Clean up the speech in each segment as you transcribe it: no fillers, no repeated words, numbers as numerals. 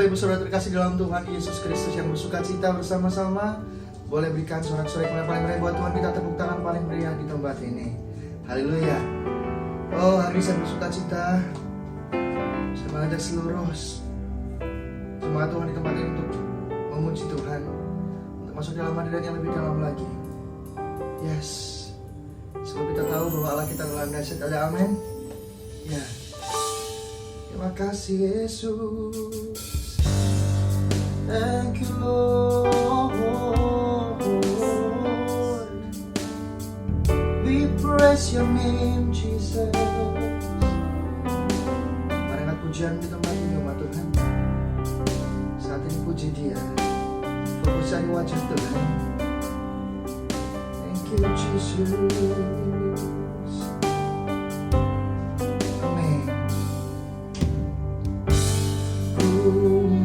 Bapak Ibu Saudara terkasih dalam Tuhan Yesus Kristus yang bersuka cita bersama-sama, boleh berikan sorak-sorai yang paling meriah buat Tuhan kita, tepuk tangan paling meriah di tempat ini. Haleluya. Oh, hari saya bersuka cita. Saya mengajak seluruh jemaat Tuhan di tempat ini untuk memuji Tuhan, untuk masuk dalam hadirat yang lebih dalam lagi. Yes. Sebab kita tahu bahwa Allah kita adalah dahsyat. Ada amin? Ya. Terima kasih Yesus. Thank you Lord. We praise your name Jesus. Mari angkat pujian di tempat ini umat Tuhan. Saat ini puji Dia. Fokus cari wajah Tuhan. Thank you Jesus.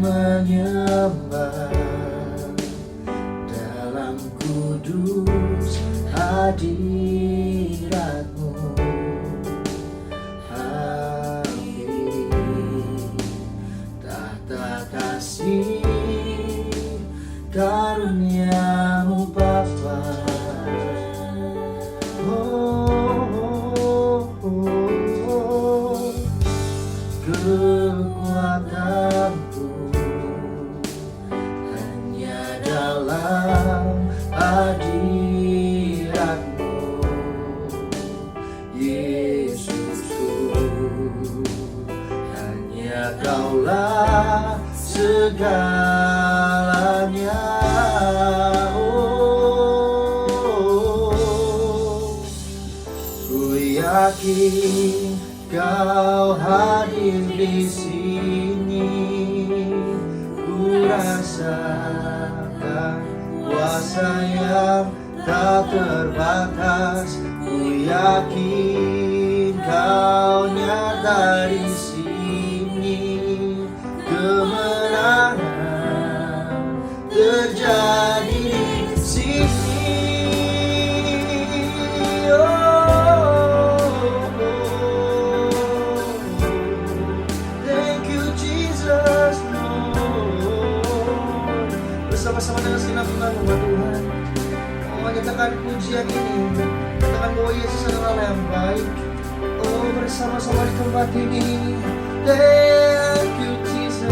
Menyembah dalam kudus hadirat-Mu, hampiri tahta kasih karunia-Mu Bapa. Kekuatanku hanya dalam hadirat-Mu, Yesusku. Hanya Kaulah segalanya. Ku yakin Kau hadir di sini, ku rasakan kuasa yang tak terbatas. Ku yakin Kau nyata di sini, kemenangan terjadi di sini. Bersama-sama dengan segenap iman umat Tuhan, oh, nyatakan pujian ini, nyatakan bahwa Yesus adalah Allah yang baik. Oh, bersama-sama di tempat ini, thank you Jesus.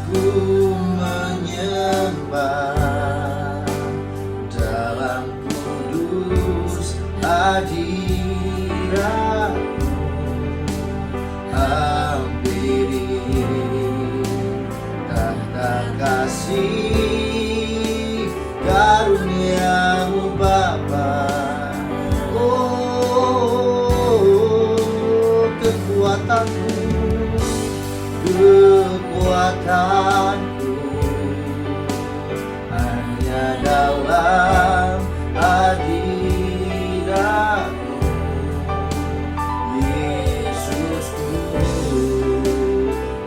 Ku menyembah dalam kudus hadirat-Mu, hampiri tahta kasih karunia-Mu Bapa. Oh, kekuatanku hanya dalam hadirat-Mu, Yesusku.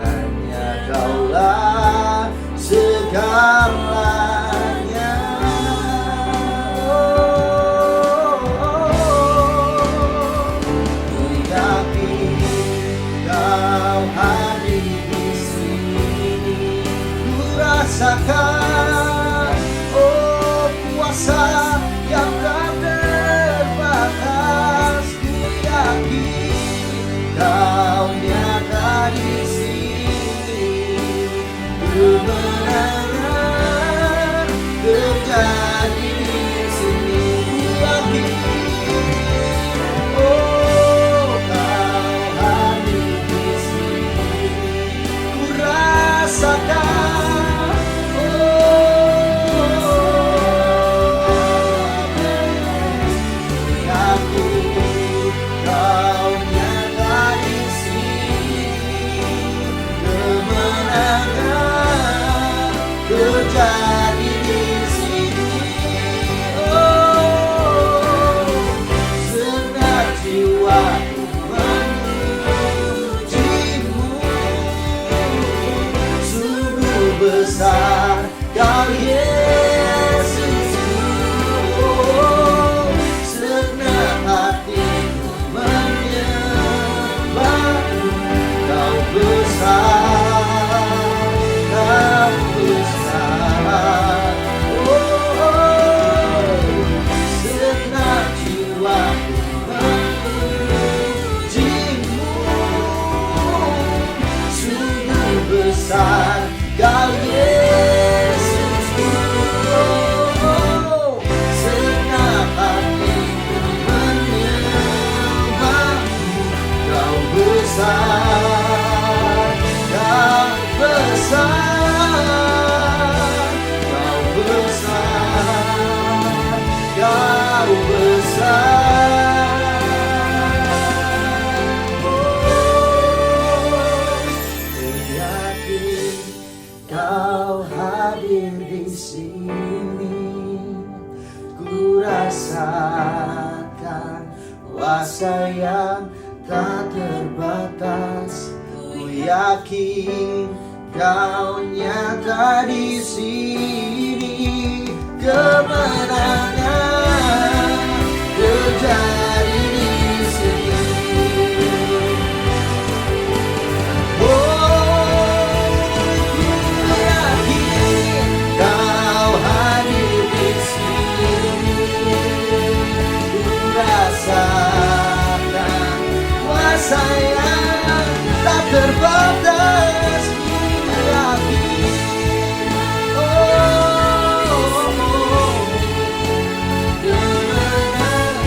Hanya Kaulah segalanya. Ku yakin Kau hadir di sini, ku rasakan oh kuasa yang tak terbatas. Ku yakin Kau nyata di sini, kemenangan terjadi di sini. Ku yakin oh Kau hadir di sini, ku rasakan oh yakin Kau nyata di sini, kemenangan terjadi di sini. Oh, senang jiwaku memuji-Mu, sungguh besar Kau Yesusku. Oh, senang hatiku menyembah-Mu. Kau Yesusku, segenap hatiku menyembahmu. Kau besar, kau besar, kau besar, kau besar. Ku yakin kau hadir di sini. Ku rasakan kuasa yang tak terbatas. Ku yakin kau nyata di sini. Kemenangan terjadi di sini. Oh, ku yakin kau hadir di sini. Ku rasakan kuasa yang tak terbatas. Ku yakin, kemenangan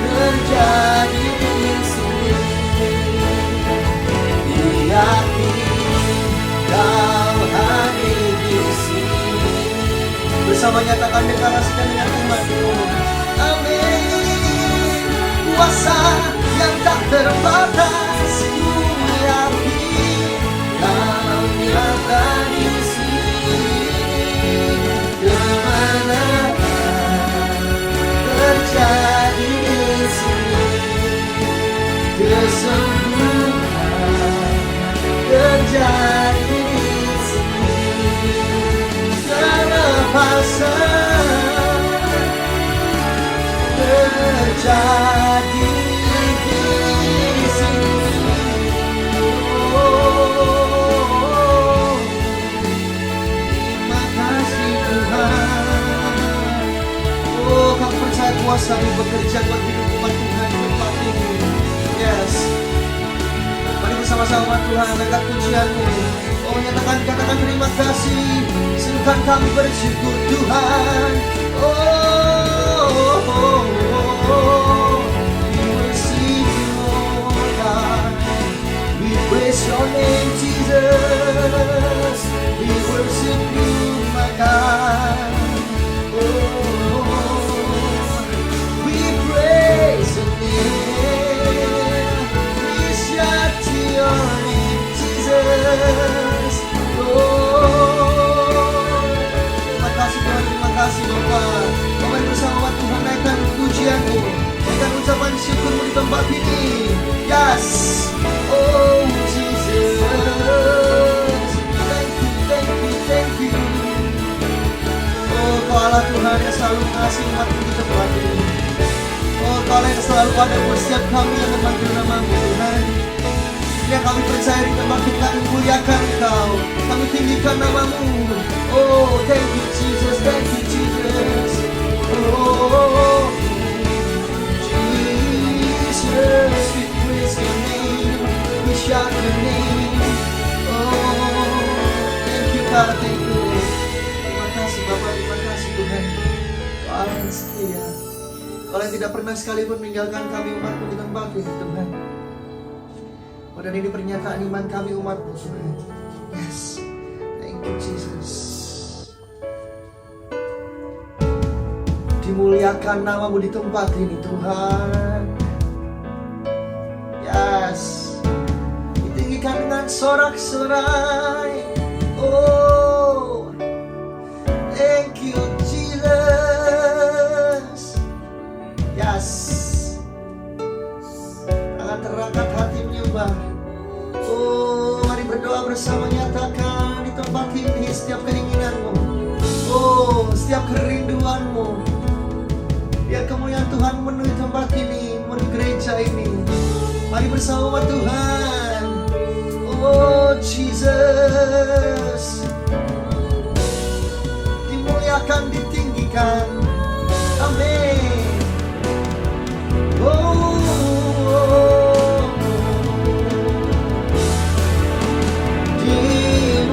terjadi di sini. Ku yakin kau hadir di sini. Bersama nyatakan deklarasikan dengan imanmu. Amin. Kuasa yang tak terbatas. Ku yakin kau nyata di sini. Kemenangan terjadi di sini. Kesembuhan terjadi di sini. Kelepasan terjadi di sini. Oh, terima kasih Tuhan. Oh, kau percaya kuasa-Mu bekerja buat hidup umat Tuhan di tempat ini. Yes. Mari bersama-sama Tuhan angkat pujian-Mu. Oh, katakan terima kasih. Sungkan kami bersyukur Tuhan. We worship you, Lord God. We praise your name, Jesus. We worship you, my God. We praise your name. We shout to your name, Jesus. Terima kasih Bapak. Mari bersama Tuhan naikkan pujian-Mu, naikkan ucapan syukur-Mu di tempat ini. Yes. Oh Jesus, thank you. Oh, Kau Allah Tuhan yang selalu mengasihi umat-Mu di tempat ini. Oh, Kau Allah yang selalu ada buat setiap kami yang memanggil nama-Mu Tuhan. Yang kami percaya di tempat ini, kami muliakan Engkau, kami tinggikan nama-Mu. Oh, thank you Jesus, thank you Jesus. Oh, Jesus, we praise your name, we shout your name. Oh, thank you God, thank you. Terima kasih Bapak, terima kasih Tuhan. Kau Allah yang setia, Kau yang tidak pernah sekalipun meninggalkan kami umat-Mu di tempat ini Tuhan. Oh, dan ini pernyataan iman kami umat-Mu Tuhan. Yes, thank you Jesus. Dimuliakan nama-Mu di tempat ini Tuhan. Yes, ditinggikan dengan sorak-sorai. Oh, thank you Jesus. Yes, tangan terangkat hati menyembah. Oh, mari berdoa bersama, nyatakan di tempat ini setiap keinginan-Mu. Oh, setiap kerinduan-Mu. Biar kemuliaan Tuhan memenuhi tempat ini, memenuhi gereja ini. Mari bersama Tuhan. Oh Jesus, dimuliakan, ditinggikan. Amin. Oh, dimuliakan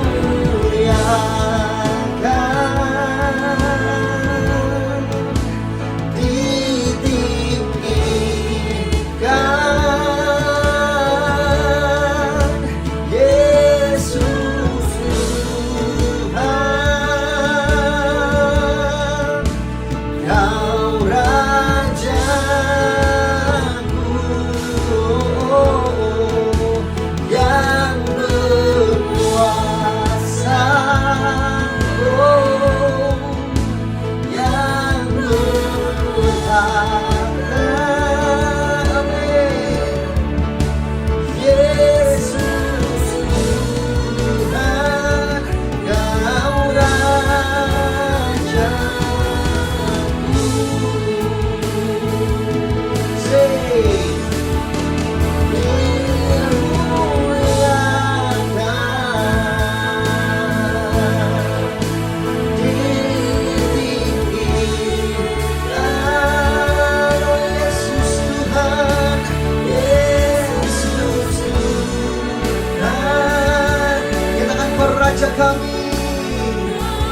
Raja kami.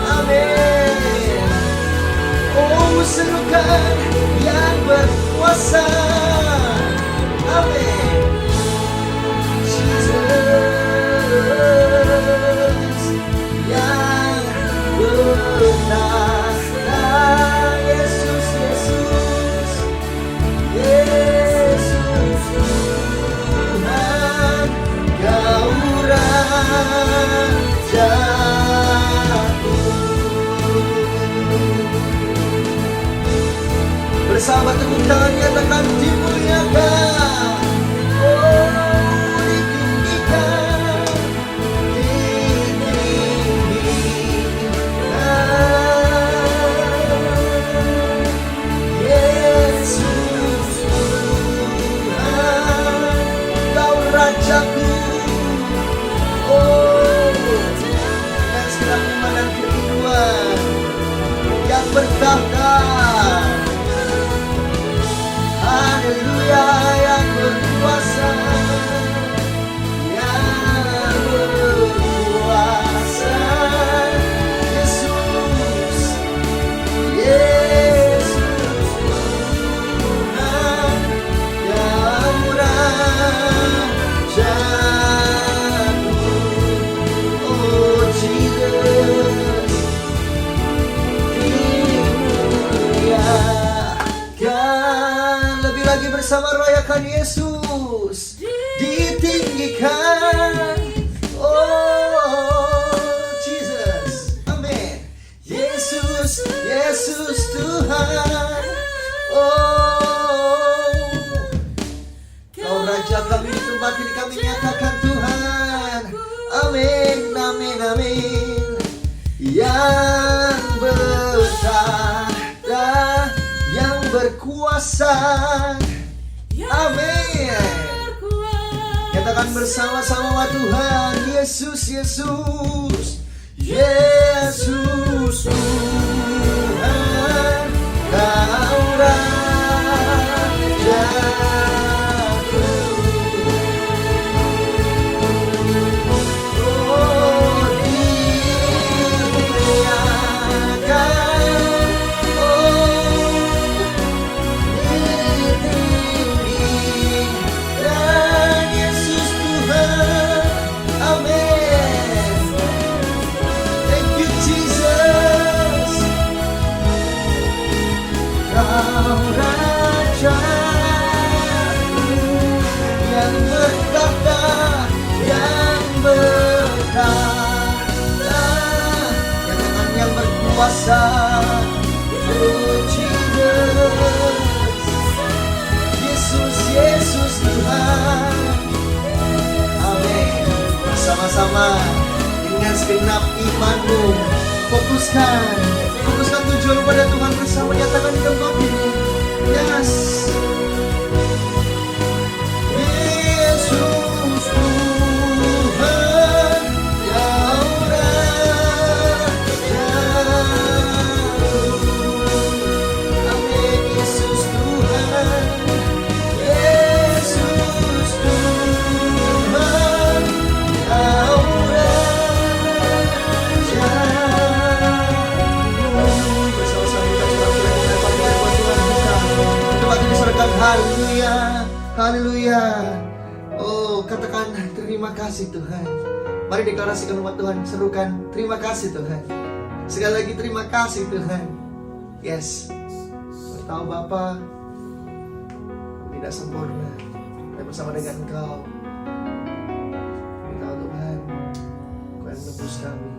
Amin. Oh, serukan yang berkuasa. Amin. Jesus yang benar. Yesus, Yesus, Yesus Tuhan, Kau Rajaku. Bersama tepuk tangan nyatakan dimuliakan. Oh, ditinggikan, ditinggikan. Yesus Tuhan, Kau Rajaku. Oh, dengan segala iman dan kerinduan yang bertahta. Haleluya, yang berkuasa, yang berkuasa. Yesus, Yesus Tuhan, Kau Rajaku. Oh Jesus, dimuliakan. Lebih lagi bersama rayakan Yesus, ditinggikan. Oh Jesus, amin. Yesus, Yesus Tuhan. Oh, Kau Raja kami di tempat ini, kami nyatakan Tuhan. Amin, amin, amin. Yang bertahta, yang berkuasa. Amin. Nyatakan bersama-sama Tuhan. Yesus, Yesus, Yesus Tuhan, Kau Rajaku. Oh, dimuliakan. Oh, ditinggikan. Yesus Tuhan. Amin. Thank you Jesus. Kau Rajaku yang bertahta, yang bertahta, nyatakan yang berkuasa. Oh Jesus, Yesus, Yesus Tuhan. Amin. Bersama-sama dengan segenap imanmu, fokuskan tujuan pada Tuhan bersama. Nyatakan di tempat ini. Yes. Yesus Tuhan, Kau Rajaku. Amin. Yesus Tuhan, Yesus Tuhan, Kau Rajaku. Bersama-sama kita sorak-sorai menghadap Tuhan kita. Tempat ini sorakan haleluya, haleluya. Oh, katakan terima kasih Tuhan. Mari deklarasikan umat Tuhan, serukan terima kasih Tuhan. Sekali lagi terima kasih Tuhan. Yes. Tahu Bapa tidak sempurna, tapi bersama dengan Engkau, Engkau Tuhan, Kau yang menebus kami.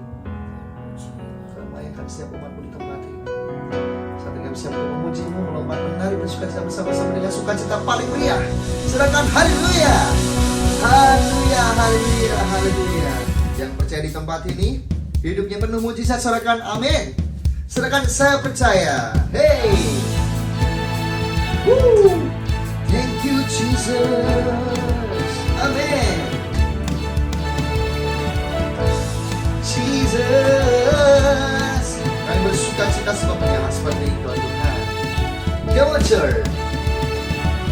Kau yang melayakan setiap umatmu di tempat ini. Saat kami siap untuk memujimu, melompat menari bersukacita bersama-sama dengan sukacita paling meriah. Serahkan haleluya, haleluya, haleluya, haleluya. Yang percaya di tempat ini, hidupnya penuh mujizat, serahkan amin. Serahkan saya percaya. Hey, woo. Thank you Jesus. Amin. Jesus, kami bersukacita sebab menyerah seperti itu Tuhan. Kewajar.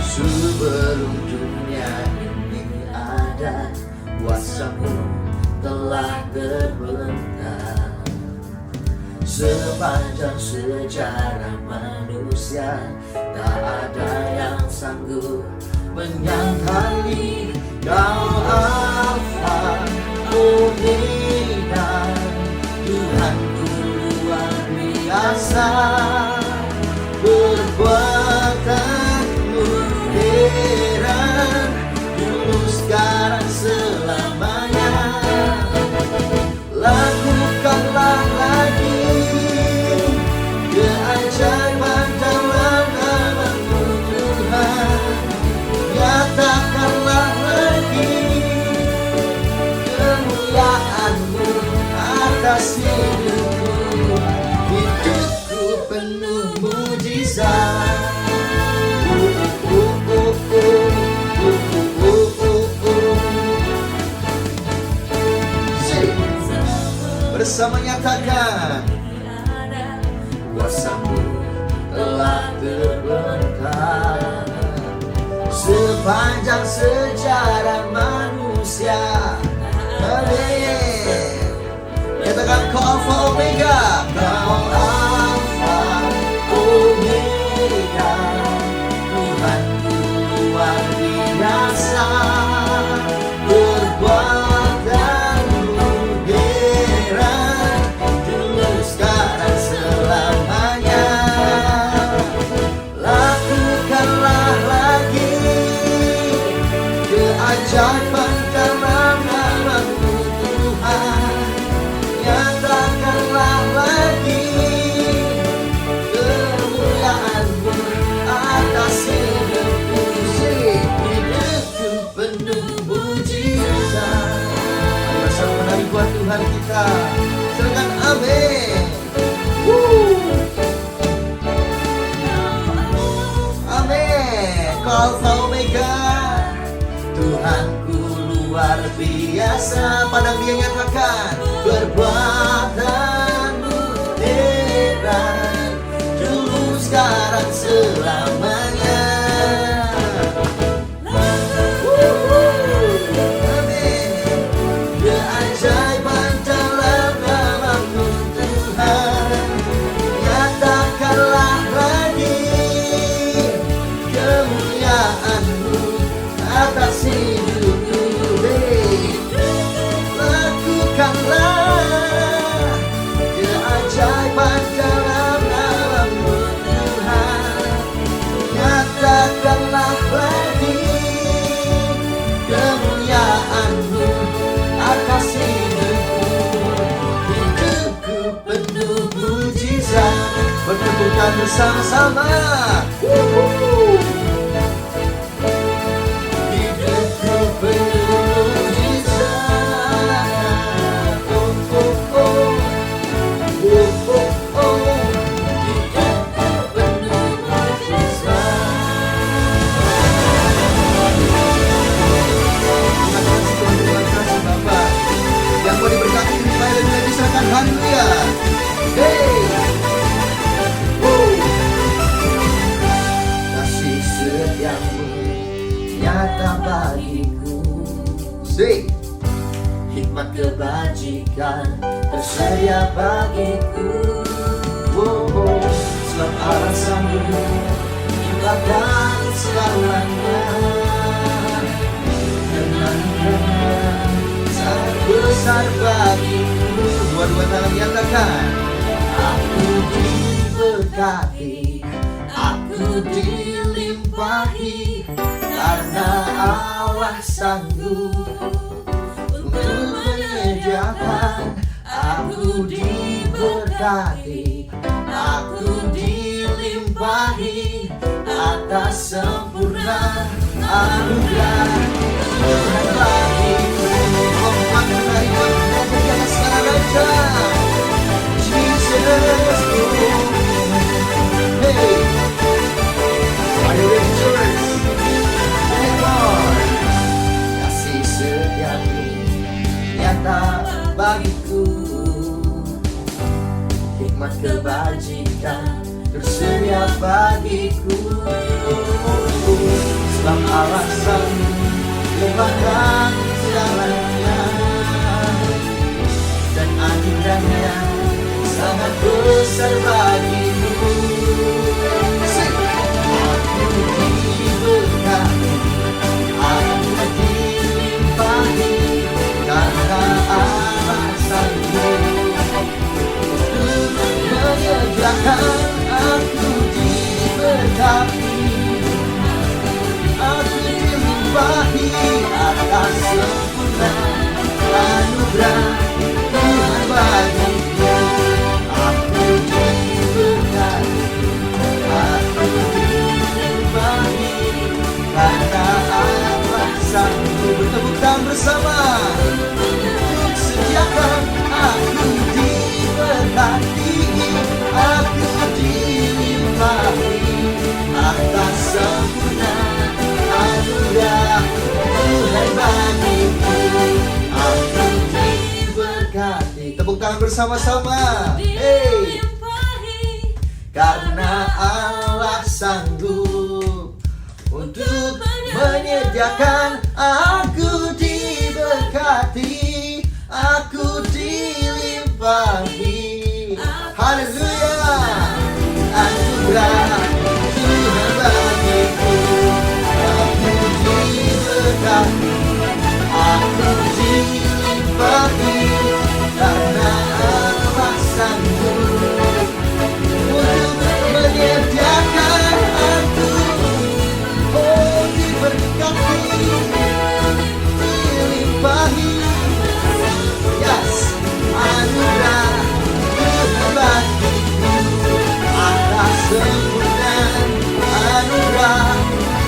Sebelum dunia ini ada, kuasa-Mu telah terbentang. Sepanjang sejarah manusia, tak ada yang sanggup menyangkali Kau Alfa Omega, Tuhanku luar biasa. Perbuatanmu heran, dulu sekarang selamanya. Lakukanlah lagi keajaiban dalam nama-Mu Tuhan. Nyatakanlah lagi kemuliaan-Mu atas hidupku. Hidupku penuh mujizat. Bersama nyatakan, kuasa-Mu telah terbentang. Sepanjang sejarah manusia. Amin. Katakan Kau Alfa Omega, Kau Alfa Omega, Tuhanku luar biasa. Perbuatanmu heran, dulu sekarang selamanya. Lakukanlah lagi keajaiban dalam nama-Mu Tuhan. Nyatakanlah lagi kemuliaan-Mu atas hidupku. Hidupku penuh mujizat. Bersama menari buat Tuhan kita. Silakan amin. Amin. Kau Alfa Omega, Tuhanku luar biasa. Padang dia nyatakan, perbuatanmu heran, dulu sekarang selamanya. Amin. Keajaiban dalam nama-Mu Tuhan. Nyatakanlah lagi kemuliaan-Mu atas hidupku. Lakukanlah keajaiban dalam nama-Mu Tuhan. Nyatakanlah lagi kemuliaan-Mu atas hidupku. Hidupku penuh mujizat. Bertepukan bersama-sama. Hidupku penuh mujizat. Hidupku penuh mujizat. Terima kasih Bapak yang mau diberkati supaya lebih diserahkan. Haleluya. Hey. Kasih setiamu nyata bagiku. Hikmat kebajikan tersedia bagiku. Sebab Allah sanggup menyimpan segalanya. Kemenangan sangat besar bagiku. Dua-dua tangan nyatakan, aku diberkati, aku dilimpahi, karena Allah sanggup untuk menyediakan. Aku diberkati, aku dilimpahi atas sempurna anugerah Tuhan bagiku. Kompak menari buat di atas segala raja. Jesus, hey, are you ready, church? Hey, Lord, kasih setiamu nyata bagiku. Hikmat kebajikan tersedia bagiku. Sebab Allah sanggup menyimpan segalanya. tangan bersama-sama. Hey. Karena Allah sanggup untuk menyediakan aku diberkati, aku dilimpahi. Haleluya. Anugerah Tuhan bagiku, aku diberkati, aku dilimpahi. Karena Allah sanggup untuk menyediakan aku, oh diberkati, dilimpahi. Yes, anugerah Tuhan bagiku, atas sempurna anugerah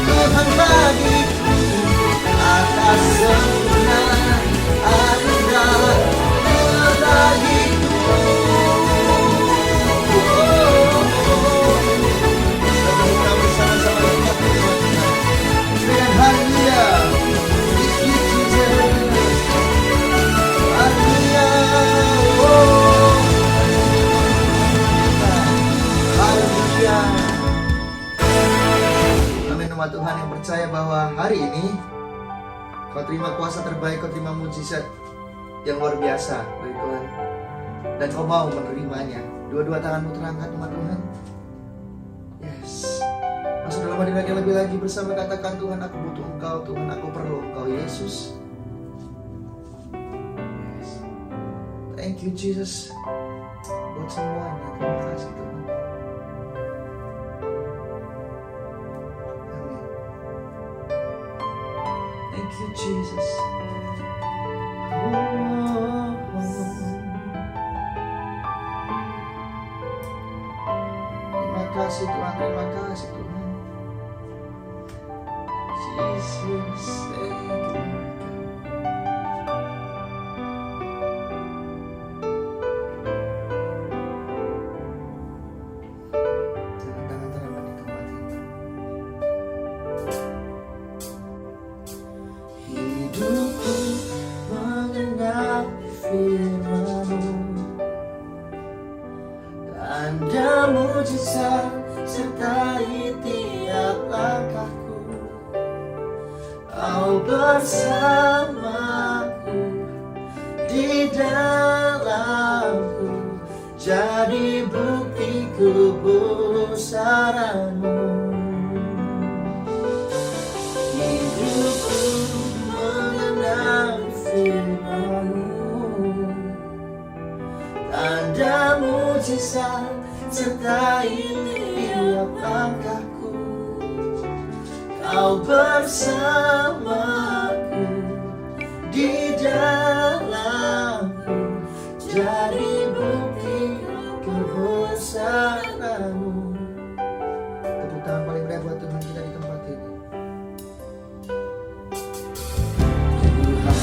Tuhan bagiku, atas sempurna anugerah Tuhan bagiku. Kita bersama-sama dengan haleluya. Thank you Jesus. Haleluya. Haleluya. Amin. Umat Tuhan yang percaya bahwa hari ini kau terima kuasa terbaik, kau terima mujizat yang luar biasa dari Tuhan, dan kau mau menerimanya. Dua-dua tanganmu terangkat umat Tuhan. Yes. Masuk dalam hadirat yang lebih lagi bersama, katakan Tuhan aku butuh Engkau, Tuhan aku perlu Engkau Yesus. Yes. Thank you Jesus buat semuanya. Terima kasih Tuhan. Amin. Thank you Jesus. Terima kasih Tuhan, terima kasih Tuhan. Jesus, thank you. Tangan-tangan terangkat di tempat ini. Hidupku mengenal firman-Mu, tanda mujizat sertai tiap langkahku. Kau bersamaku di dalamku, jadi bukti kebesaran-Mu. Hidupku mengenal firman-Mu, tanda mujizat sertai tiap langkahku. Kau bersamaku di dalamku, jadi bukti kebesaran-Mu. Tepuk tangan paling meriah buat Tuhan kita di tempat ini. Tuhan,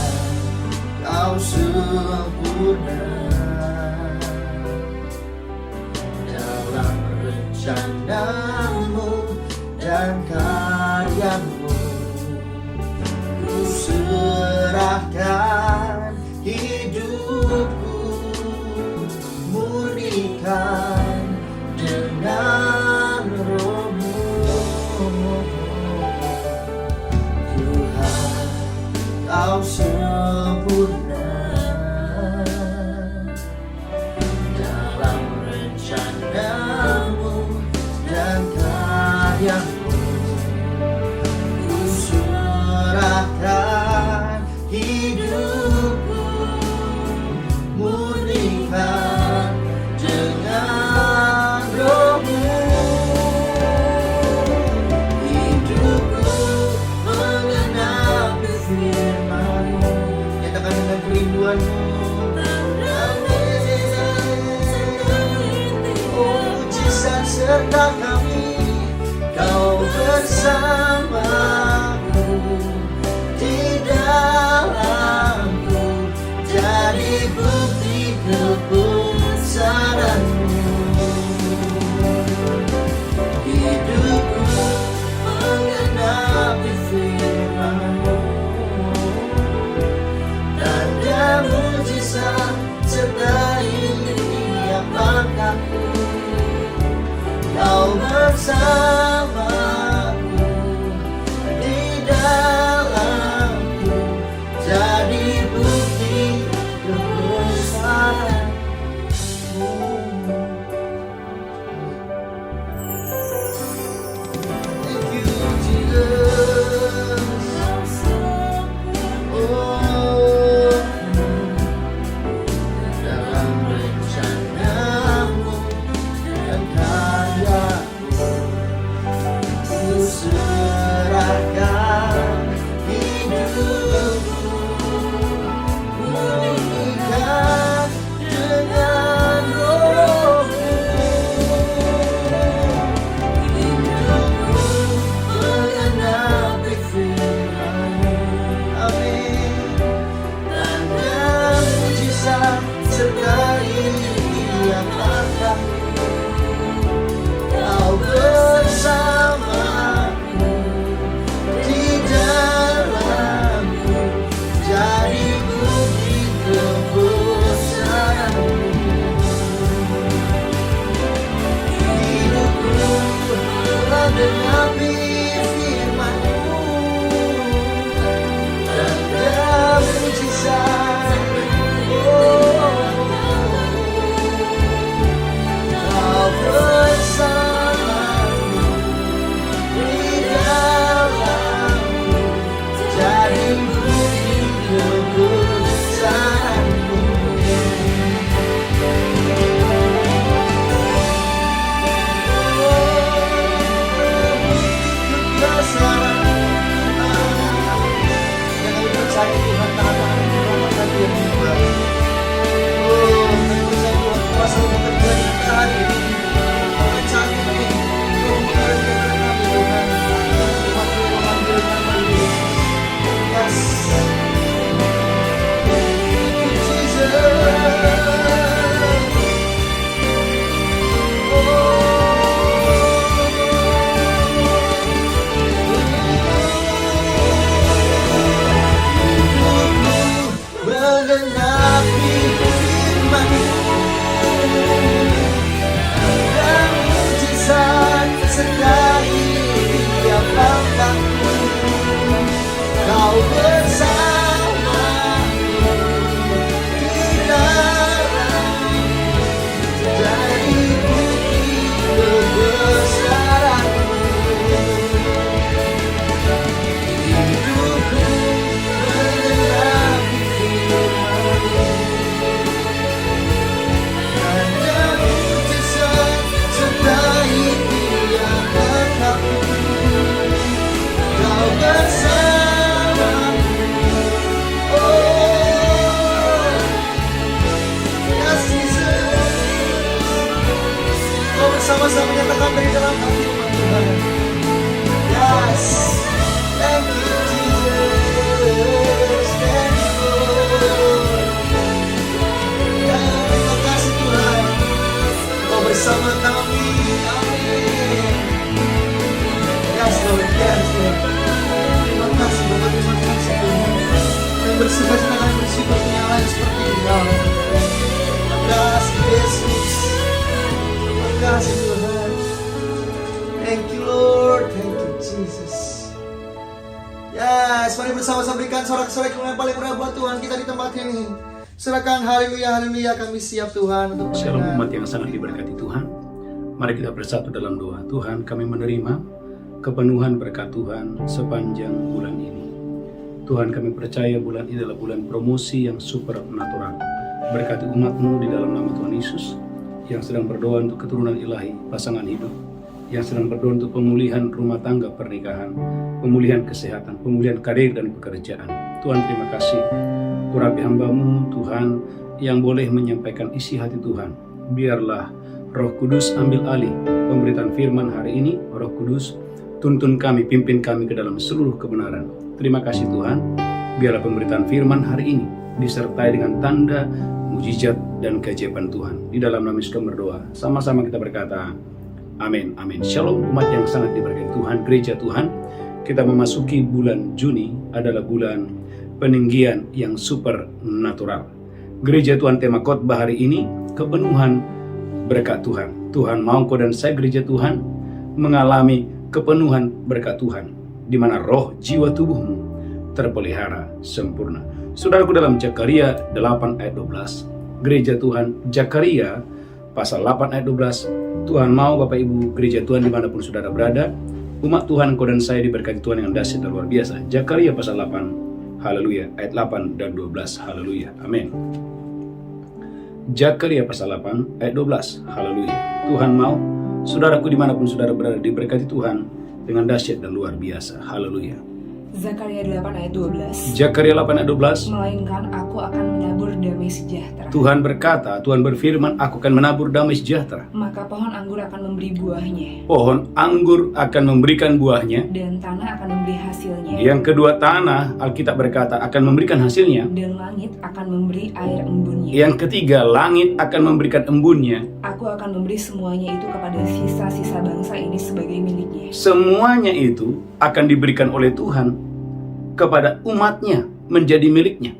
Kau sempurna dalam rencana-Mu dan karya-Mu. Ku serahkan hidupku, murnikan dengan Roh-Mu. Tuhan, Kau sempurna dalam rencana-Mu dan karya-Mu. Ku serahkan hidupku, murnikan dengan Roh-Mu. Hidupku mengenapi firman-Mu, nyatakan dengan kerinduan-Mu. Oh mujizat serta kami, Kau bersamaku di dalamku, jadi bukti kebesaran-Mu. Hidupku mengenapi firman-Mu, tanda mujizat sertai sertai tiap langkahku. Kau bersamaku di dalamku, jadi bukti kebesaranmu. Hidupku menggenapi firman-Mu, tanda mujizat. Kau bersamaku di dalamku, jadi bukti kebesaran-Mu. Percaya Tuhan, tangan-tangan menyelamatkan dia kembali. Oh, kami percaya Tuhan kuasa bekerja di kita hari ini. Percaya kami, Tuhan mengerjakan kami Tuhan. Tuhan memanggil nama Yesus. Yes. Thank you, Jesus. Menggenapi firman-Mu, dan mujizat sertai tiap langkahku. Kau bersamaku di dalamku, jadi bukti kebesaran-Mu. Hidupku menggenapi firman-Mu, tanda mujizat sertai tiap langkahku. Kau bersamaku, oh, yes Jesus. Kau bersama-sama nyatakan dari dalam hati Tuhan. Yes, thank you Jesus, thank you Lord. Ya, terima kasih Tuhan, Kau bersama kami, amin. Yes Lord, yes Lord. Terima kasih Bapak, terima kasih Tuhan. Kami bersuka cita, kami bersyukur punya Allah yang seperti Engkau. Terima kasih Yesus, terima kasih Tuhan. Thank you Lord, thank you Jesus. Yes, mari bersama-sama berikan sorak-sorai kemuliaan paling murah buat Tuhan kita di tempat ini. Silakan, haleluya, haleluya, kami siap Tuhan untuk Shalom mendengar. umat yang sangat diberkati Tuhan. Mari kita bersatu dalam doa. Tuhan, kami menerima kepenuhan berkat Tuhan sepanjang bulan ini. Tuhan, kami percaya bulan ini adalah bulan promosi yang supernatural. Berkati umat-Mu di dalam nama Tuhan Yesus yang sedang berdoa untuk keturunan ilahi, pasangan hidup, yang sedang berdoa untuk pemulihan rumah tangga pernikahan, pemulihan kesehatan, pemulihan karir dan pekerjaan. Tuhan, terima kasih. Urapi hamba-Mu Tuhan yang boleh menyampaikan isi hati Tuhan. Biarlah Roh Kudus ambil alih pemberitaan firman hari ini. Roh Kudus tuntun kami, pimpin kami ke dalam seluruh kebenaran. Terima kasih Tuhan. Biarlah pemberitaan firman hari ini disertai dengan tanda, mujizat, dan keajaiban Tuhan. Di dalam nama Yesus kami berdoa. Sama-sama kita berkata, amin, amin. Shalom umat yang sangat diberkati Tuhan, gereja Tuhan. Kita memasuki bulan Juni, adalah bulan peninggian yang supernatural. Gereja Tuhan, tema khotbah hari ini, kepenuhan berkat Tuhan. Tuhan mau kau dan saya gereja Tuhan mengalami kepenuhan berkat Tuhan, di mana roh, jiwa, tubuhmu terpelihara sempurna. Saudaraku, dalam Zakaria 8 ayat 12, gereja Tuhan, Zakaria pasal 8 ayat 12, Tuhan mau Bapak Ibu gereja Tuhan dimanapun saudara berada, umat Tuhan kau dan saya diberkati Tuhan dengan dahsyat dan luar biasa. Zakaria pasal 8, haleluya, ayat 8 dan 12, haleluya, amin. Zakaria pasal 8 ayat 12, haleluya. Tuhan mau saudaraku dimanapun saudara berada diberkati Tuhan dengan dahsyat dan luar biasa, haleluya. Zakaria 8 ayat 12. Zakaria 8 ayat 12. Melainkan aku akan menabur damai sejahtera. Tuhan berkata, Tuhan berfirman, aku akan menabur damai sejahtera. Maka pohon anggur akan memberi buahnya, Pohon anggur akan memberikan buahnya. dan tanah akan memberi hasilnya, Yang kedua, tanah, Alkitab berkata, akan memberikan hasilnya. dan langit akan memberi air embunnya. Yang ketiga, langit akan memberikan embunnya. Aku akan memberi semuanya itu kepada sisa-sisa bangsa ini sebagai miliknya. Semuanya itu akan diberikan oleh Tuhan kepada umatnya menjadi miliknya.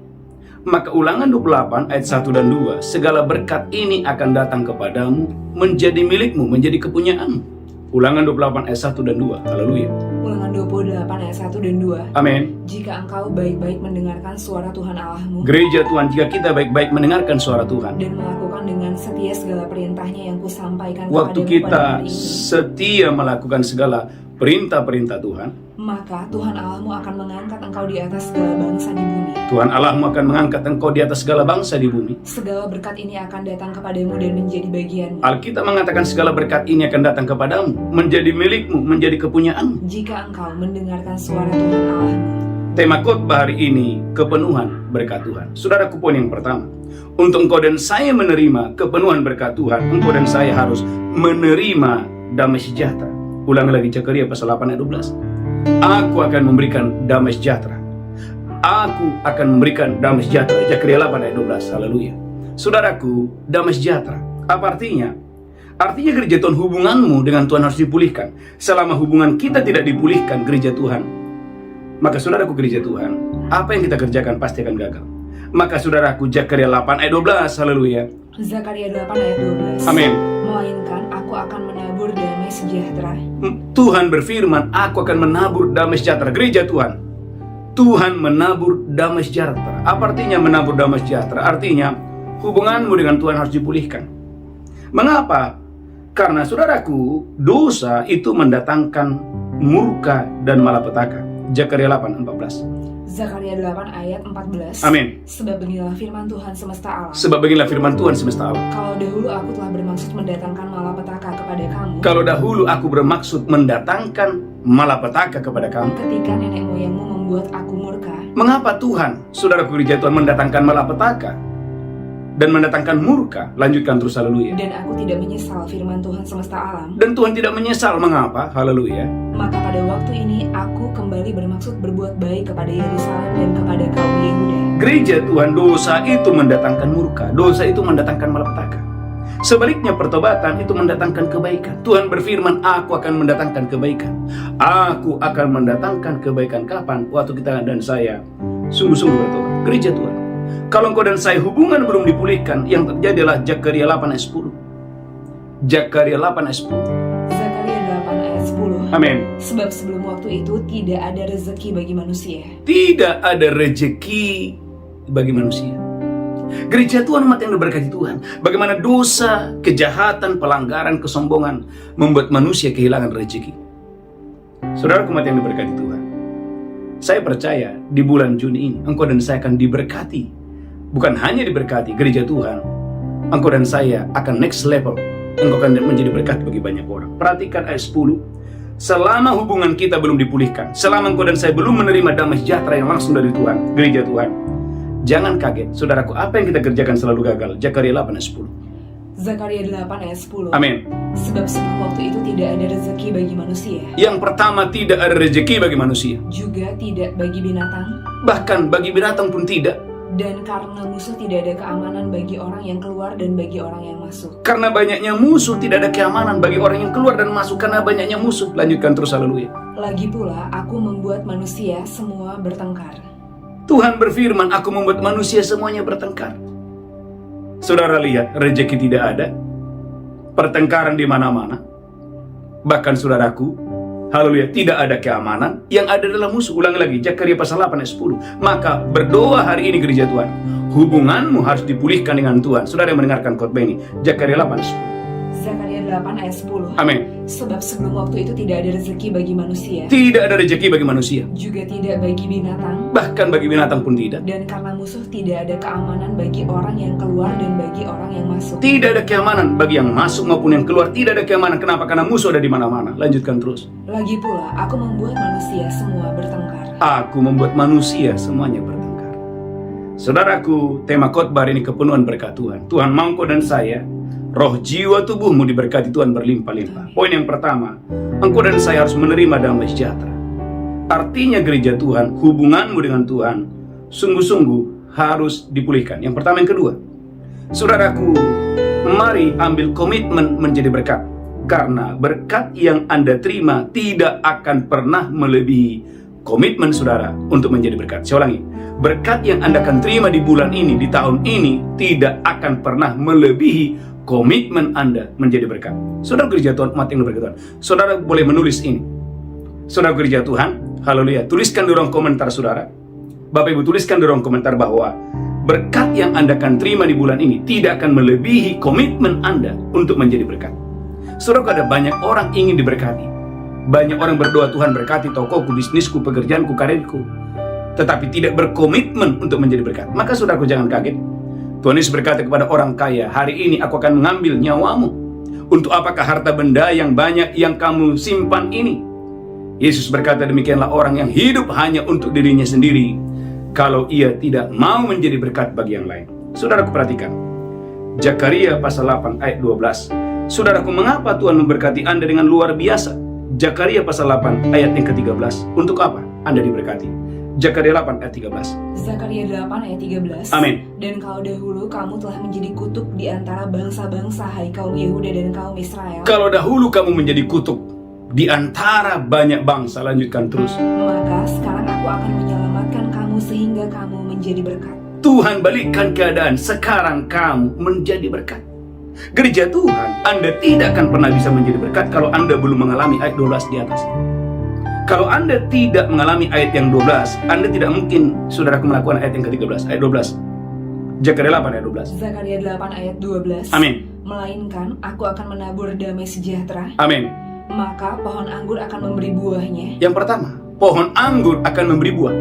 Maka Ulangan 28 ayat 1 dan 2, segala berkat ini akan datang kepadamu, menjadi milikmu, menjadi kepunyaanmu. Ulangan 28 ayat 1 dan 2. Haleluya. Ulangan 28 ayat 1 dan 2. Amin. Jika engkau baik-baik mendengarkan suara Tuhan Allahmu, Gereja Tuhan, jika kita baik-baik mendengarkan suara Tuhan, dan melakukan dengan setia segala perintahnya yang kusampaikan waktu kepadamu pada kita hari ini, setia melakukan segala perintah-perintah Tuhan, maka Tuhan Allahmu akan mengangkat engkau di atas segala bangsa di bumi. Tuhan Allahmu akan mengangkat engkau di atas segala bangsa di bumi. Segala berkat ini akan datang kepadamu dan menjadi bagianmu, Alkitab mengatakan segala berkat ini akan datang kepadamu, menjadi milikmu, menjadi kepunyaanmu. jika engkau mendengarkan suara Tuhan Allahmu. Tema khotbah hari ini, kepenuhan berkat Tuhan. Saudaraku, poin yang pertama, untuk engkau dan saya menerima kepenuhan berkat Tuhan, engkau dan saya harus menerima damai sejahtera. Ulangi lagi Zakaria pasal 8 ayat 12. Aku akan memberikan damai sejahtera. Aku akan memberikan damai sejahtera. Zakaria 8 ayat 12. Haleluya. Saudaraku, damai sejahtera. Apa artinya? Artinya gereja Tuhan, hubunganmu dengan Tuhan harus dipulihkan. Selama hubungan kita tidak dipulihkan, gereja Tuhan, maka saudaraku, gereja Tuhan, apa yang kita kerjakan pasti akan gagal. Maka saudaraku, Zakaria 8 ayat 12. Haleluya. Zakaria 8 ayat 12. Amin. Melainkan aku akan menabur damai sejahtera. Tuhan berfirman, aku akan menabur damai sejahtera. Gereja Tuhan, Tuhan menabur damai sejahtera. Apa artinya menabur damai sejahtera? Artinya hubunganmu dengan Tuhan harus dipulihkan. Mengapa? Karena saudaraku, dosa itu mendatangkan murka dan malapetaka. Zakaria 8:14. Zakaria 8 ayat 14. Amin. Sebab beginilah firman Tuhan semesta alam. Sebab beginilah firman Tuhan semesta alam. Kalau dahulu aku telah bermaksud mendatangkan malapetaka kepada kamu, Kalau dahulu aku bermaksud mendatangkan malapetaka kepada kamu, ketika nenek moyangmu membuat aku murka, mengapa Tuhan, saudaraku gereja Tuhan, mendatangkan malapetaka dan mendatangkan murka? Lanjutkan terus, haleluya. dan aku tidak menyesal firman Tuhan semesta alam, Dan Tuhan tidak menyesal, mengapa? Haleluya. maka pada waktu ini aku kembali bermaksud berbuat baik kepada Yerusalem dan kepada kaum Yehuda. Gereja Tuhan, dosa itu mendatangkan murka, dosa itu mendatangkan malapetaka. Sebaliknya pertobatan itu mendatangkan kebaikan. Tuhan berfirman, aku akan mendatangkan kebaikan. Aku akan mendatangkan kebaikan. Kapan? Waktu kita dan saya sungguh-sungguh bertobat. Gereja Tuhan, kalau engkau dan saya hubungan belum dipulihkan, yang terjadi adalah Zakaria 8 ayat 10. Zakaria 8 ayat 10. Zakaria 8 ayat 10. Amin. Sebab sebelum waktu itu tidak ada rezeki bagi manusia. Tidak ada rejeki bagi manusia. Gereja Tuhan, umat yang diberkati Tuhan, bagaimana dosa, kejahatan, pelanggaran, kesombongan membuat manusia kehilangan rejeki. Saudara umat yang diberkati Tuhan, saya percaya di bulan Juni ini engkau dan saya akan diberkati. Bukan hanya diberkati, gereja Tuhan, engkau dan saya akan next level. Engkau akan menjadi berkat bagi banyak orang. Perhatikan ayat 10. Selama hubungan kita belum dipulihkan, selama engkau dan saya belum menerima damai sejahtera yang langsung dari Tuhan, gereja Tuhan, jangan kaget, saudaraku, apa yang kita kerjakan selalu gagal. Zakaria 8 ayat 10. Zakaria 8 ayat 10. Amin. Sebab sebelum waktu itu tidak ada rezeki bagi manusia, Yang pertama, tidak ada rezeki bagi manusia. juga tidak bagi binatang, Bahkan bagi binatang pun tidak. dan karena musuh tidak ada keamanan bagi orang yang keluar dan bagi orang yang masuk. Karena banyaknya musuh, tidak ada keamanan bagi orang yang keluar dan masuk. Karena banyaknya musuh. Lanjutkan terus, haleluya. Lagi pula aku membuat manusia semua bertengkar. Tuhan berfirman, aku membuat manusia semuanya bertengkar. Saudara lihat, rezeki tidak ada, pertengkaran di mana-mana. Bahkan saudaraku, haleluya, tidak ada keamanan, yang ada adalah musuh. Ulangi lagi, Zakaria pasal 8 ayat 10. Maka berdoa hari ini gereja Tuhan, hubunganmu harus dipulihkan dengan Tuhan. Saudara yang mendengarkan khotbah ini, Zakaria 8 ayat 10. Zakaria 8 ayat 10. Amin. Sebab sebelum waktu itu tidak ada rezeki bagi manusia, Tidak ada rezeki bagi manusia, juga tidak bagi binatang, bahkan bagi binatang pun tidak. dan karena musuh tidak ada keamanan bagi orang yang keluar dan bagi orang yang masuk. Tidak ada keamanan bagi yang masuk maupun yang keluar. Tidak ada keamanan. Kenapa? Karena musuh ada di mana-mana. Lanjutkan terus. Lagi pula aku membuat manusia semua bertengkar. Aku membuat manusia semuanya bertengkar. Saudaraku, tema khotbah hari ini kepenuhan berkat Tuhan. Tuhan mau engkau dan saya, roh, jiwa, tubuhmu diberkati Tuhan berlimpah-limpah. Poin yang pertama, engkau dan saya harus menerima damai sejahtera. Artinya gereja Tuhan, hubunganmu dengan Tuhan sungguh-sungguh harus dipulihkan. Yang pertama. Yang kedua, saudaraku, mari ambil komitmen menjadi berkat. Karena berkat yang Anda terima tidak akan pernah melebihi komitmen saudara untuk menjadi berkat. Saya ulangi, berkat yang Anda akan terima di bulan ini, di tahun ini, tidak akan pernah melebihi komitmen Anda menjadi berkat. Saudara gereja Tuhan, umat yang berkat Tuhan, saudara boleh menulis ini. Saudara gereja Tuhan, haleluya, tuliskan di ruang komentar saudara. Bapak Ibu, tuliskan di ruang komentar bahwa berkat yang Anda akan terima di bulan ini tidak akan melebihi komitmen Anda untuk menjadi berkat. Saudara, ada banyak orang ingin diberkati. Banyak orang berdoa, Tuhan berkati tokoku, bisnisku, pekerjaanku, karirku, tetapi tidak berkomitmen untuk menjadi berkat. Maka saudaraku, jangan kaget. Tuhan Yesus berkata kepada orang kaya, hari ini aku akan mengambil nyawamu. Untuk apakah harta benda yang banyak yang kamu simpan ini? Yesus berkata, demikianlah orang yang hidup hanya untuk dirinya sendiri, kalau ia tidak mau menjadi berkat bagi yang lain. Saudaraku, perhatikan Zakaria pasal 8 ayat 12. Saudaraku, mengapa Tuhan memberkati Anda dengan luar biasa? Zakaria pasal 8 ayat yang ke-13. Untuk apa Anda diberkati? Zakaria 8 ayat 13. Zakaria 8 ayat 13. Amin. Dan kalau dahulu kamu telah menjadi kutuk di antara bangsa-bangsa, hai kaum Yehuda dan kaum Israel. Kalau dahulu kamu menjadi kutuk di antara banyak bangsa, lanjutkan terus. Maka sekarang aku akan menyelamatkan kamu sehingga kamu menjadi berkat. Tuhan balikkan keadaan, sekarang kamu menjadi berkat. Gereja Tuhan, Anda tidak akan pernah bisa menjadi berkat kalau Anda belum mengalami ayat 12 di atas. Kalau Anda tidak mengalami ayat yang 12, Anda tidak mungkin, saudaraku, melakukan ayat yang ke-13, ayat 12. Zakaria 8 ayat 12. Zakaria 8 ayat 12. Amin. Melainkan aku akan menabur damai sejahtera. Amin. Maka pohon anggur akan memberi buahnya. Yang pertama, pohon anggur akan memberi buah.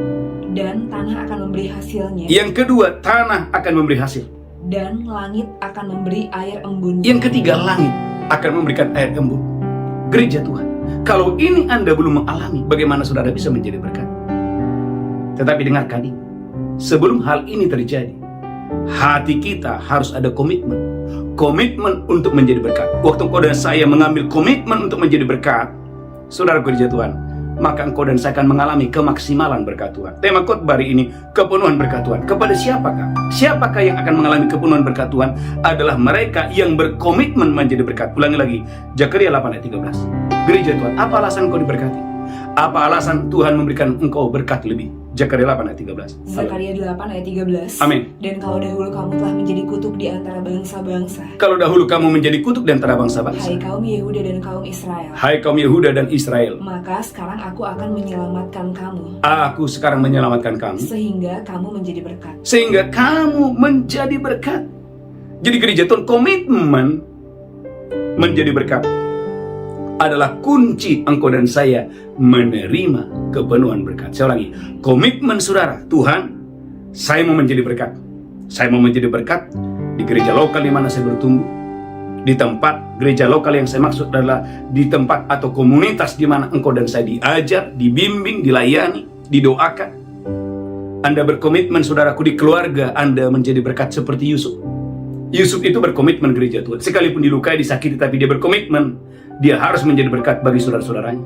Dan tanah akan memberi hasilnya. Yang kedua, tanah akan memberi hasil. Dan langit akan memberi air embun. Yang ketiga, langit akan memberikan air embun. Gereja Tuhan, kalau ini Anda belum mengalami, bagaimana saudara bisa menjadi berkat? Tetapi dengarkan ini, sebelum hal ini terjadi, hati kita harus ada komitmen. Komitmen untuk menjadi berkat. Waktu engkau dan saya mengambil komitmen untuk menjadi berkat, saudara gereja Tuhan, maka engkau dan saya akan mengalami kemaksimalan berkat Tuhan. Tema khotbah hari ini, kepenuhan berkat Tuhan. Kepada siapakah? Siapakah yang akan mengalami kepenuhan berkat Tuhan? Adalah mereka yang berkomitmen menjadi berkat. Ulangi lagi, Zakaria 8 ayat 13. Gereja Tuhan, apa alasan engkau diberkati? Apa alasan Tuhan memberikan engkau berkat lebih? Zakaria 8 ayat 13. Zakaria 8 ayat 13. Amin. Dan kalau dahulu kamu telah menjadi kutuk di antara bangsa-bangsa. Kalau dahulu kamu menjadi kutuk di antara bangsa-bangsa. Hai kaum Yehuda dan kaum Israel. Hai kaum Yehuda dan Israel. Maka sekarang aku akan menyelamatkan kamu. Aku sekarang menyelamatkan kamu. Sehingga kamu menjadi berkat. Sehingga kamu menjadi berkat. Jadi gereja Tuhan, komitmen menjadi berkat adalah kunci engkau dan saya menerima kepenuhan berkat. Saya ulangi, komitmen saudara, Tuhan, saya mau menjadi berkat. Saya mau menjadi berkat di gereja lokal di mana saya bertumbuh. Di tempat gereja lokal yang saya maksud adalah di tempat atau komunitas di mana engkau dan saya diajar, dibimbing, dilayani, didoakan. Anda berkomitmen, saudaraku, di keluarga Anda menjadi berkat seperti Yusuf. Yusuf itu berkomitmen gereja Tuhan. Sekalipun dilukai, disakiti, tapi dia berkomitmen. Dia harus menjadi berkat bagi saudara-saudaranya.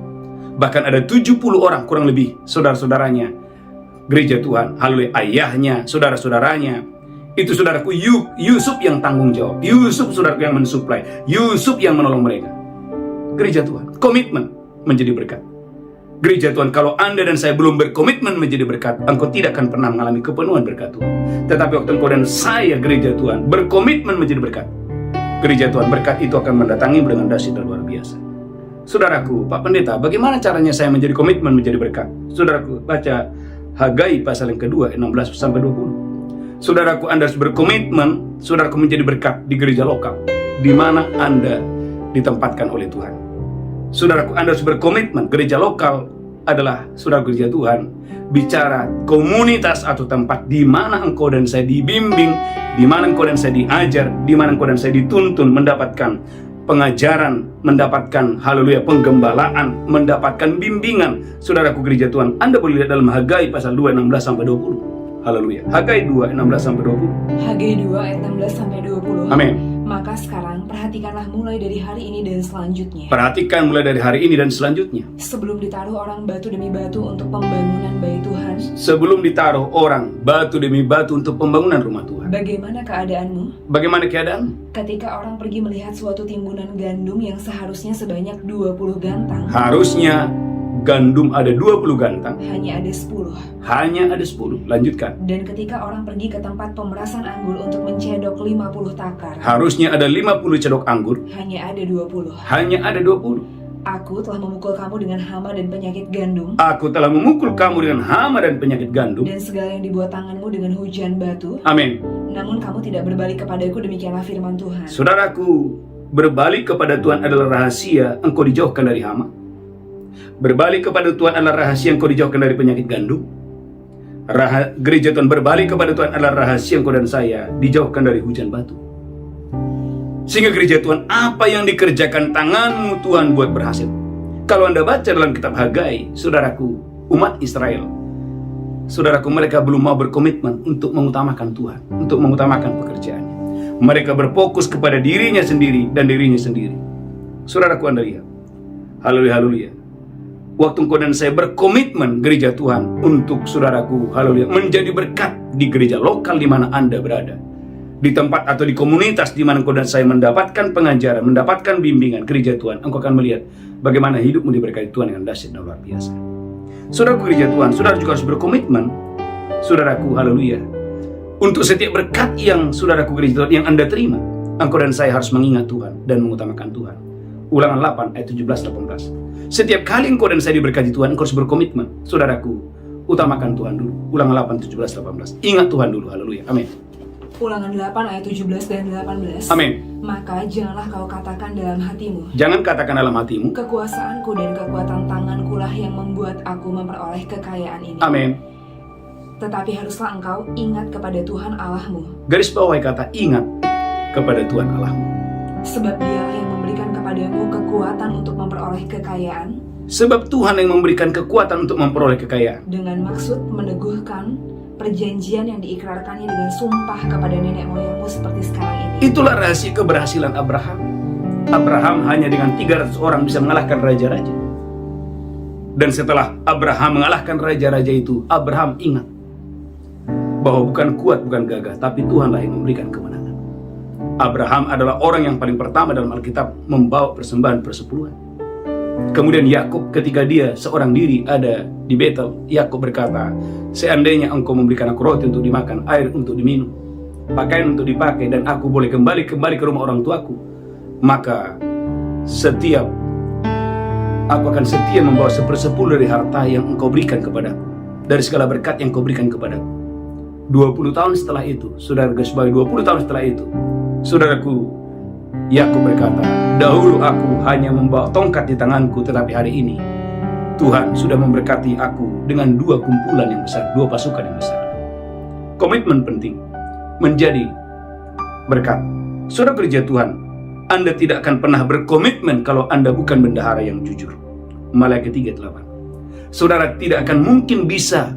Bahkan ada 70 orang kurang lebih saudara-saudaranya gereja Tuhan, haleluya, ayahnya, saudara-saudaranya. Itu saudaraku, Yusuf yang tanggung jawab. Yusuf saudaraku yang mensuplai. Yusuf yang menolong mereka. Gereja Tuhan, komitmen menjadi berkat. Gereja Tuhan, kalau Anda dan saya belum berkomitmen menjadi berkat, engkau tidak akan pernah mengalami kepenuhan berkat Tuhan. Tetapi waktu engkau dan saya, gereja Tuhan, berkomitmen menjadi berkat, gereja Tuhan, berkat itu akan mendatangi dengan dahsyat dan luar biasa. Saudaraku, Pak Pendeta, bagaimana caranya saya menjadi komitmen menjadi berkat? Saudaraku, baca Hagai pasal yang kedua, 16-20. Saudaraku, Anda harus berkomitmen, saudaraku, menjadi berkat di gereja lokal, di mana Anda ditempatkan oleh Tuhan. Saudaraku, Anda harus berkomitmen, gereja lokal adalah, saudara gereja Tuhan, bicara komunitas atau tempat di mana engkau dan saya dibimbing, di mana engkau dan saya diajar, di mana engkau dan saya dituntun mendapatkan pengajaran, mendapatkan haleluya penggembalaan, mendapatkan bimbingan. Saudaraku gereja Tuhan, Anda boleh lihat dalam Hagai pasal 2 16 sampai 20. Haleluya. Hagai 2 16 sampai 20. Hagai 2 ayat 16 sampai 20. Amin. Maka sekarang perhatikanlah mulai dari hari ini dan selanjutnya. Perhatikan mulai dari hari ini dan selanjutnya. Sebelum ditaruh orang batu demi batu untuk pembangunan bait Tuhan, Sebelum ditaruh orang batu demi batu untuk pembangunan rumah Tuhan. bagaimana keadaanmu? Bagaimana keadaan? Ketika orang pergi melihat suatu timbunan gandum yang seharusnya sebanyak 20 gantang, Harusnya gandum ada 20 gantang, hanya ada 10. hanya ada 10. Lanjutkan. Dan ketika orang pergi ke tempat pemerasan anggur untuk mencedok 50 takar, Harusnya ada 50 cedok anggur, hanya ada 20. hanya ada 20. Aku telah memukul kamu dengan hama dan penyakit gandum, Aku telah memukul kamu dengan hama dan penyakit gandum. dan segala yang dibuat tanganmu dengan hujan batu. Amin. Namun kamu tidak berbalik kepadaku, demikianlah firman Tuhan. Saudaraku, berbalik kepada Tuhan adalah rahasia engkau dijauhkan dari hama. Berbalik kepada Tuhan adalah rahasia engkau dijauhkan dari penyakit gandum. Gereja Tuhan, berbalik kepada Tuhan adalah rahasia engkau dan saya dijauhkan dari hujan batu. Sehingga gereja Tuhan, apa yang dikerjakan tanganmu Tuhan buat berhasil. Kalau Anda baca dalam kitab Hagai, saudaraku, umat Israel, saudaraku, mereka belum mau berkomitmen untuk mengutamakan Tuhan, untuk mengutamakan pekerjaannya. Mereka berfokus kepada dirinya sendiri dan dirinya sendiri. Saudaraku, Anda lihat, haleluya, haleluya. Waktu engkau dan saya berkomitmen gereja Tuhan untuk saudaraku, haleluya, menjadi berkat di gereja lokal di mana Anda berada, di tempat atau di komunitas di mana engkau dan saya mendapatkan pengajaran, mendapatkan bimbingan gereja Tuhan, engkau akan melihat bagaimana hidupmu diberkati Tuhan dengan dahsyat dan luar biasa. Saudaraku gereja Tuhan, saudara juga harus berkomitmen, saudaraku, haleluya, untuk setiap berkat yang saudaraku gereja Tuhan yang Anda terima, engkau dan saya harus mengingat Tuhan dan mengutamakan Tuhan. Ulangan 8 ayat 17-18. Setiap kali engkau dan saya diberkati Tuhan, engkau harus berkomitmen, saudaraku, utamakan Tuhan dulu. Ulangan 8, 17, 18. Ingat Tuhan dulu, haleluya, amin. Ulangan 8 ayat 17 dan 18. Amin. Maka janganlah kau katakan dalam hatimu, Jangan katakan dalam hatimu, kekuasaanku dan kekuatan tanganku lah yang membuat aku memperoleh kekayaan ini. amin. Tetapi haruslah engkau ingat kepada Tuhan Allahmu, Garis bawahi kata ingat kepada Tuhan Allahmu. sebab Dialah yang memberikan kepadamu kekuatan untuk memperoleh kekayaan, Sebab Tuhan yang memberikan kekuatan untuk memperoleh kekayaan, dengan maksud meneguhkan perjanjian yang diikrarkannya dengan sumpah kepada nenek moyangmu seperti sekarang ini. Itulah rahasia keberhasilan Abraham. Abraham hanya dengan 300 orang bisa mengalahkan raja-raja. Dan setelah Abraham mengalahkan raja-raja itu, Abraham ingat bahwa bukan kuat, bukan gagah, tapi Tuhanlah yang memberikan kemenangan. Abraham adalah orang yang paling pertama dalam Alkitab membawa persembahan persepuluhan. Kemudian Yakub, ketika dia seorang diri ada di Betel, Yakub berkata, seandainya engkau memberikan aku roti untuk dimakan, air untuk diminum, pakaian untuk dipakai, dan aku boleh kembali ke rumah orang tuaku, maka aku akan setia membawa 1/10 dari harta yang engkau berikan kepadaku, dari segala berkat yang engkau berikan kepadaku. 20 tahun setelah itu, saudara, sebagai 20 tahun setelah itu, saudaraku, Yakub berkata, dahulu aku hanya membawa tongkat di tanganku, tetapi hari ini Tuhan sudah memberkati aku dengan 2 kumpulan yang besar, 2 pasukan yang besar. Komitmen penting menjadi berkat. Saudara gereja Tuhan, Anda tidak akan pernah berkomitmen kalau Anda bukan bendahara yang jujur. Maleakhi 3:8. Saudara tidak akan mungkin bisa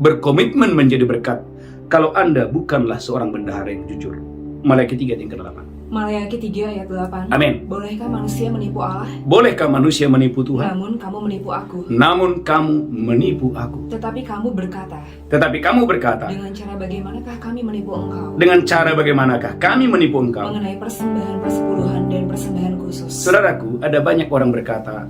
berkomitmen menjadi berkat kalau Anda bukanlah seorang bendahara yang jujur. Maleakhi 3:8. Maleakhi 3 ayat 8. Amin. Bolehkah manusia menipu Allah? Bolehkah manusia menipu Tuhan? Namun kamu menipu aku. Namun kamu menipu aku. Tetapi kamu berkata, Tetapi kamu berkata, dengan cara bagaimanakah kami menipu engkau? dengan cara bagaimanakah kami menipu engkau? Mengenai persembahan persepuluhan dan persembahan khusus. Saudaraku, ada banyak orang berkata,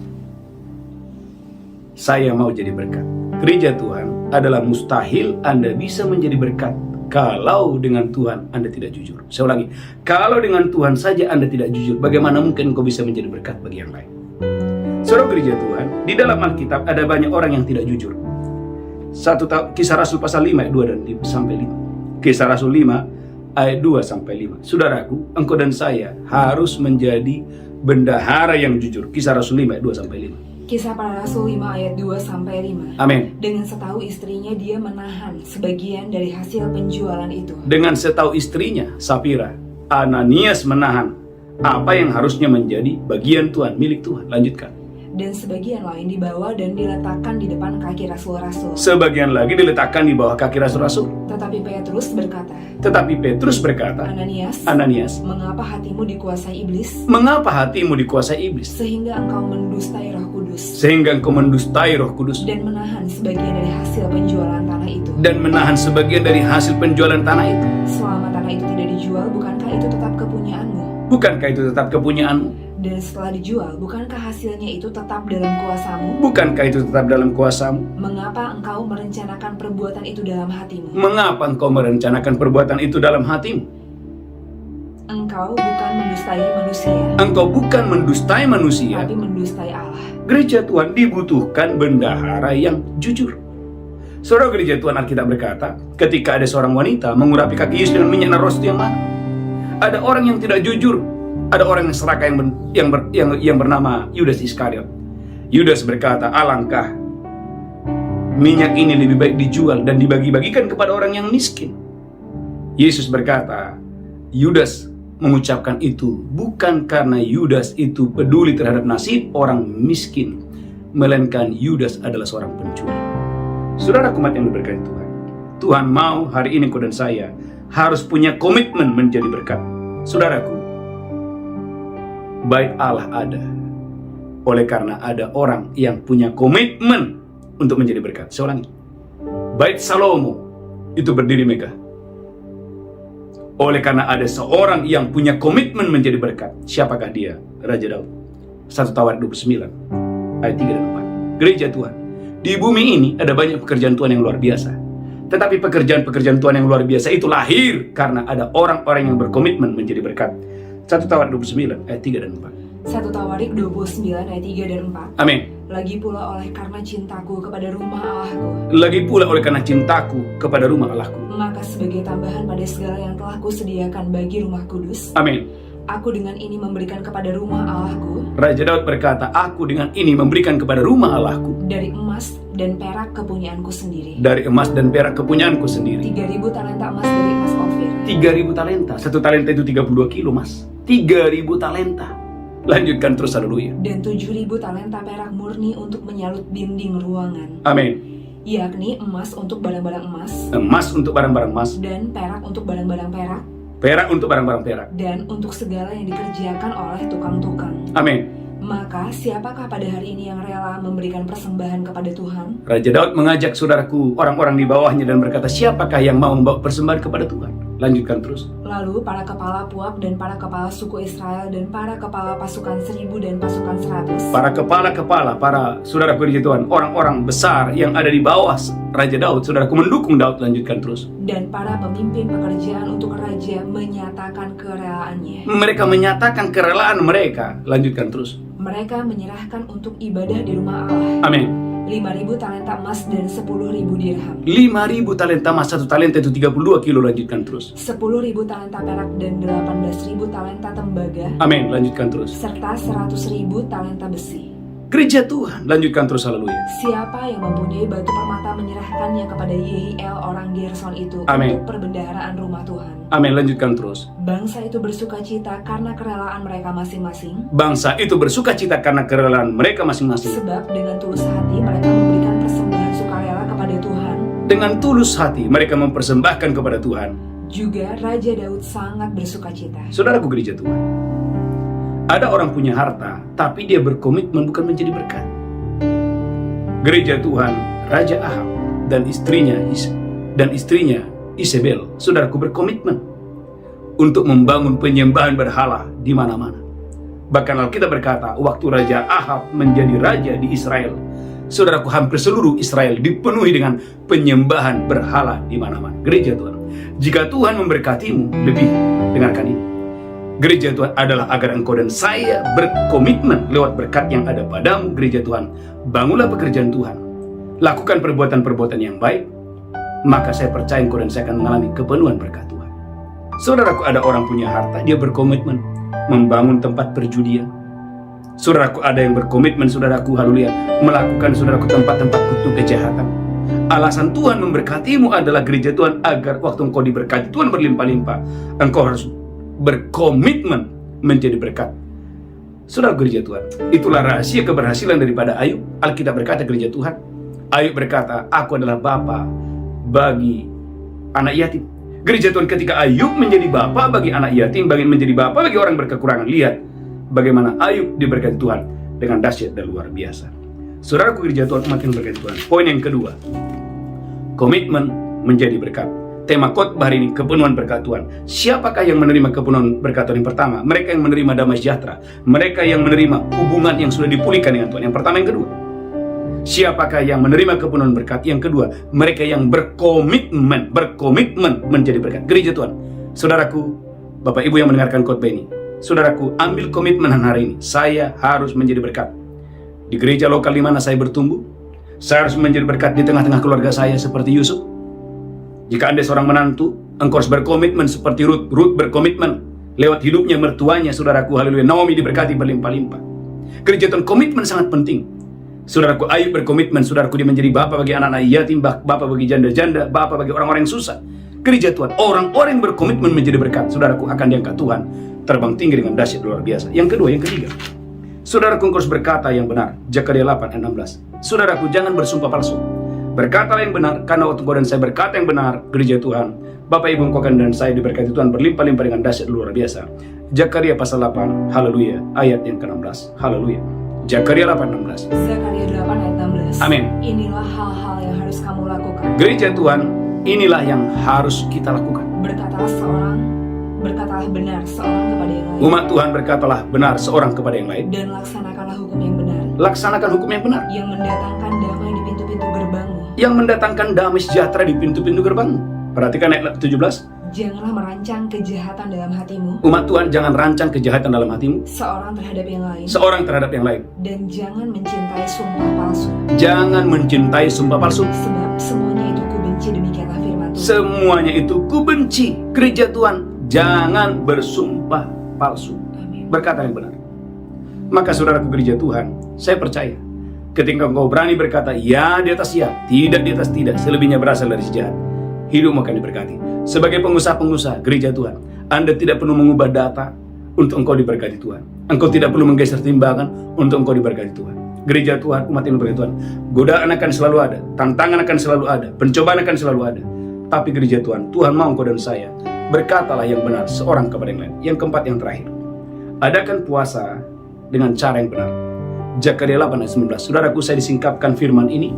saya mau jadi berkat. Gereja Tuhan adalah mustahil Anda bisa menjadi berkat kalau dengan Tuhan Anda tidak jujur. Saya ulangi, kalau dengan Tuhan saja Anda tidak jujur, bagaimana mungkin engkau bisa menjadi berkat bagi yang lain? Saudara gereja Tuhan, di dalam Alkitab ada banyak orang yang tidak jujur. Kisah Rasul pasal 5 ayat 2 dan sampai 5. Kisah Rasul 5 ayat 2 sampai 5. Saudaraku, engkau dan saya harus menjadi bendahara yang jujur. Kisah Rasul 5 ayat 2 sampai 5. Kisah Para Rasul 5 ayat 2 sampai 5. Amin. Dengan setahu istrinya dia menahan sebagian dari hasil penjualan itu. Dengan setahu istrinya, Sapira, Ananias menahan apa yang harusnya menjadi bagian Tuhan, milik Tuhan. Lanjutkan. Dan sebagian lain dibawa dan diletakkan di depan kaki rasul-rasul. Sebagian lagi diletakkan di bawah kaki rasul-rasul. Tetapi Petrus berkata, Ananias, mengapa hatimu dikuasai iblis? mengapa hatimu dikuasai iblis? Sehingga engkau mendustai Roh Kudus Sehingga engkau mendustai Roh Kudus dan menahan sebagian dari hasil penjualan tanah itu. Selama tanah itu tidak dijual, bukankah itu tetap kepunyaanmu? Bukankah itu tetap kepunyaanmu? Dan setelah dijual, bukankah hasilnya itu tetap dalam kuasamu? Bukankah itu tetap dalam kuasamu? Mengapa engkau merencanakan perbuatan itu dalam hatimu? Mengapa engkau merencanakan perbuatan itu dalam hatimu? Engkau bukan mendustai manusia, Engkau bukan mendustai manusia. tapi mendustai Allah. Gereja Tuhan dibutuhkan bendahara yang jujur. Saudara, gereja Tuhan, Alkitab berkata, ketika ada seorang wanita mengurapi kaki Yesus dengan minyak naros yang mana? Ada orang yang tidak jujur, ada orang yang serakah yang bernama Yudas Iskariot. Yudas berkata, alangkah minyak ini lebih baik dijual dan dibagi-bagikan kepada orang yang miskin. Yesus berkata, Yudas mengucapkan itu bukan karena Yudas itu peduli terhadap nasib orang miskin, melainkan Yudas adalah seorang pencuri. Saudara umat yang diberkati Tuhan, Tuhan mau hari ini kau dan saya harus punya komitmen menjadi berkat. Saudaraku, bait Allah ada oleh karena ada orang yang punya komitmen untuk menjadi berkat. Saya ulangi, bait Salomo itu berdiri megah oleh karena ada seorang yang punya komitmen menjadi berkat. Siapakah dia? Raja Daud. 1 Tawarik 29 ayat 3 dan 4. Gereja Tuhan, di bumi ini ada banyak pekerjaan Tuhan yang luar biasa. Tetapi pekerjaan-pekerjaan Tuhan yang luar biasa itu lahir karena ada orang-orang yang berkomitmen menjadi berkat. 1 Tawarik 29 ayat 3 dan 4. 1 Tawarik 29 ayat 3 dan 4. Amin. Lagi pula oleh karena cintaku kepada rumah Allahku, Lagi pula oleh karena cintaku kepada rumah Allahku, maka sebagai tambahan pada segala yang telah kusediakan bagi rumah kudus, amin, aku dengan ini memberikan kepada rumah Allahku Raja Daud berkata, aku dengan ini memberikan kepada rumah Allahku dari emas dan perak kepunyaanku sendiri, dari emas dan perak kepunyaanku sendiri. 3.000 talenta emas dari emas Ofir, 3.000 talenta. 1 talenta itu 32 kilo, mas. 3.000 talenta. Lanjutkan terus, haleluya. dan 7.000 talenta perak murni untuk menyalut dinding ruangan, Amin. yakni emas untuk barang-barang emas, Emas untuk barang-barang emas, dan perak untuk barang-barang perak, perak untuk barang-barang perak. dan untuk segala yang dikerjakan oleh tukang-tukang. Amin. Maka siapakah pada hari ini yang rela memberikan persembahan kepada Tuhan? Raja Daud mengajak saudaraku, orang-orang di bawahnya, dan berkata, siapakah yang mau membawa persembahan kepada Tuhan? Lanjutkan terus. Lalu para kepala puak dan para kepala suku Israel dan para kepala pasukan 1.000 dan pasukan 100, Para kepala-kepala, para saudaraku gereja Tuhan, orang-orang besar yang ada di bawah Raja Daud, saudaraku mendukung Daud. Lanjutkan terus. dan para pemimpin pekerjaan untuk raja menyatakan kerelaannya. Mereka menyatakan kerelaan mereka. Lanjutkan terus. Mereka menyerahkan untuk ibadah di rumah Allah Amin. 5.000 talenta emas dan 10.000 dirham, 5.000 talenta emas. 1 talenta itu 32 kilo. Lanjutkan terus. 10.000 talenta perak dan 18.000 talenta tembaga, Amin. Lanjutkan terus. serta 100.000 talenta besi. Gereja Tuhan, lanjutkan terus, haleluya. Siapa yang mempunyai batu permata menyerahkannya kepada Yehiel orang Gerson itu Amin. untuk perbendaharaan rumah Tuhan. Amin. Lanjutkan terus. Bangsa itu bersuka cita karena kerelaan mereka masing-masing, Bangsa itu bersuka cita karena kerelaan mereka masing-masing. sebab dengan tulus hati mereka memberikan persembahan sukarela kepada Tuhan. Dengan tulus hati mereka mempersembahkan kepada Tuhan. Juga Raja Daud sangat bersuka cita. Saudaraku gereja Tuhan, ada orang punya harta, tapi dia berkomitmen bukan menjadi berkat. Gereja Tuhan, Raja Ahab dan istrinya Isabel, saudaraku, berkomitmen untuk membangun penyembahan berhala di mana-mana. Bahkan Alkitab berkata, waktu Raja Ahab menjadi raja di Israel, saudaraku, hampir seluruh Israel dipenuhi dengan penyembahan berhala di mana-mana. Gereja Tuhan, jika Tuhan memberkatimu, lebih dengarkan ini. Gereja Tuhan adalah agar engkau dan saya berkomitmen lewat berkat yang ada padamu. Gereja Tuhan, bangunlah pekerjaan Tuhan, lakukan perbuatan-perbuatan yang baik, maka saya percaya engkau dan saya akan mengalami kepenuhan berkat Tuhan. Saudaraku, ada orang punya harta, dia berkomitmen membangun tempat perjudian. Saudaraku, ada yang berkomitmen, saudaraku, haleluya, melakukan, saudaraku, tempat-tempat kutuk kejahatan. Alasan Tuhan memberkatimu adalah gereja Tuhan, agar waktu engkau diberkati Tuhan berlimpah-limpah, engkau harus berkomitmen menjadi berkat. Saudara gereja Tuhan, itulah rahasia keberhasilan daripada Ayub. Alkitab berkata gereja Tuhan, Ayub berkata, aku adalah bapa bagi anak yatim. Gereja Tuhan, ketika Ayub menjadi bapa bagi anak yatim, menjadi bapa bagi orang berkekurangan, lihat bagaimana Ayub diberkati Tuhan dengan dahsyat dan luar biasa. Saudaraku gereja Tuhan, umat yang berkati Tuhan. Poin yang kedua, komitmen menjadi berkat. Tema khotbah hari ini, kepenuhan berkat Tuhan. Siapakah yang menerima kepenuhan berkat Tuhan? Yang pertama, mereka yang menerima damai sejahtera. Mereka yang menerima hubungan yang sudah dipulihkan dengan Tuhan. Yang pertama. Yang kedua, siapakah yang menerima kepenuhan berkat? Yang kedua, mereka yang berkomitmen menjadi berkat. Gereja Tuhan, saudaraku, Bapak Ibu yang mendengarkan khotbah ini, saudaraku, ambil komitmen hari ini. Saya harus menjadi berkat. Di gereja lokal di mana saya bertumbuh, saya harus menjadi berkat di tengah-tengah keluarga saya seperti Yusuf. Jika Anda seorang menantu, engkau harus berkomitmen seperti Ruth. Ruth berkomitmen lewat hidupnya mertuanya, saudaraku, haleluya. Naomi diberkati berlimpah-limpah. Gereja Tuhan, komitmen sangat penting. Saudaraku, Ayub berkomitmen, saudaraku, dia menjadi bapa bagi anak-anak yatim, bapa bagi janda-janda, bapa bagi orang-orang yang susah. Gereja Tuhan, orang-orang yang berkomitmen menjadi berkat, saudaraku, akan diangkat Tuhan terbang tinggi dengan dahsyat luar biasa. Yang kedua, yang ketiga, saudaraku, engkau harus berkata yang benar. Zakaria 8 ayat 16. Saudaraku, jangan bersumpah palsu. Berkatalah yang benar, karena waktu engkau dan saya berkata yang benar, gereja Tuhan, Bapak Ibu engkau dan saya diberkati Tuhan berlimpah-limpah dengan dahsyat luar biasa. Zakaria pasal 8, haleluya, ayat yang ke-16, haleluya. Zakaria 8:16. Zakaria 8 ayat 16. Amin. Inilah hal-hal yang harus kamu lakukan. Gereja Tuhan, inilah yang harus kita lakukan. Berkatalah benar seorang kepada yang lain. Umat Tuhan, berkatalah benar seorang kepada yang lain. Dan laksanakanlah hukum yang benar. Laksanakan hukum yang benar. Yang mendatangkan damai di pintu-pintu gerbangmu. Yang mendatangkan damai sejahtera di pintu-pintu gerbangmu. Perhatikan ayat 17. Janganlah merancang kejahatan dalam hatimu. Umat Tuhan, jangan rancang kejahatan dalam hatimu. Seorang terhadap yang lain. Seorang terhadap yang lain. Dan jangan mencintai sumpah palsu. Jangan mencintai sumpah palsu. Sebab semuanya itu kubenci, demikianlah firman Tuhan. Semuanya itu kubenci. Gereja Tuhan, jangan bersumpah palsu. Amin. Berkata yang benar. Maka saudaraku gereja Tuhan, saya percaya ketika engkau berani berkata ya di atas ya, tidak di atas tidak, selebihnya berasal dari si jahat, hidupmu akan diberkati. Sebagai pengusaha-pengusaha gereja Tuhan, Anda tidak perlu mengubah data untuk engkau diberkati Tuhan. Engkau tidak perlu menggeser timbangan untuk engkau diberkati Tuhan. Gereja Tuhan, umat yang diberkati Tuhan, godaan akan selalu ada, tantangan akan selalu ada, pencobaan akan selalu ada. Tapi gereja Tuhan, Tuhan mau engkau dan saya berkatalah yang benar seorang kepada yang lain. Yang keempat, yang terakhir, adakan puasa dengan cara yang benar. Zakaria 8 ayat 19. Saudaraku, saya disingkapkan firman ini,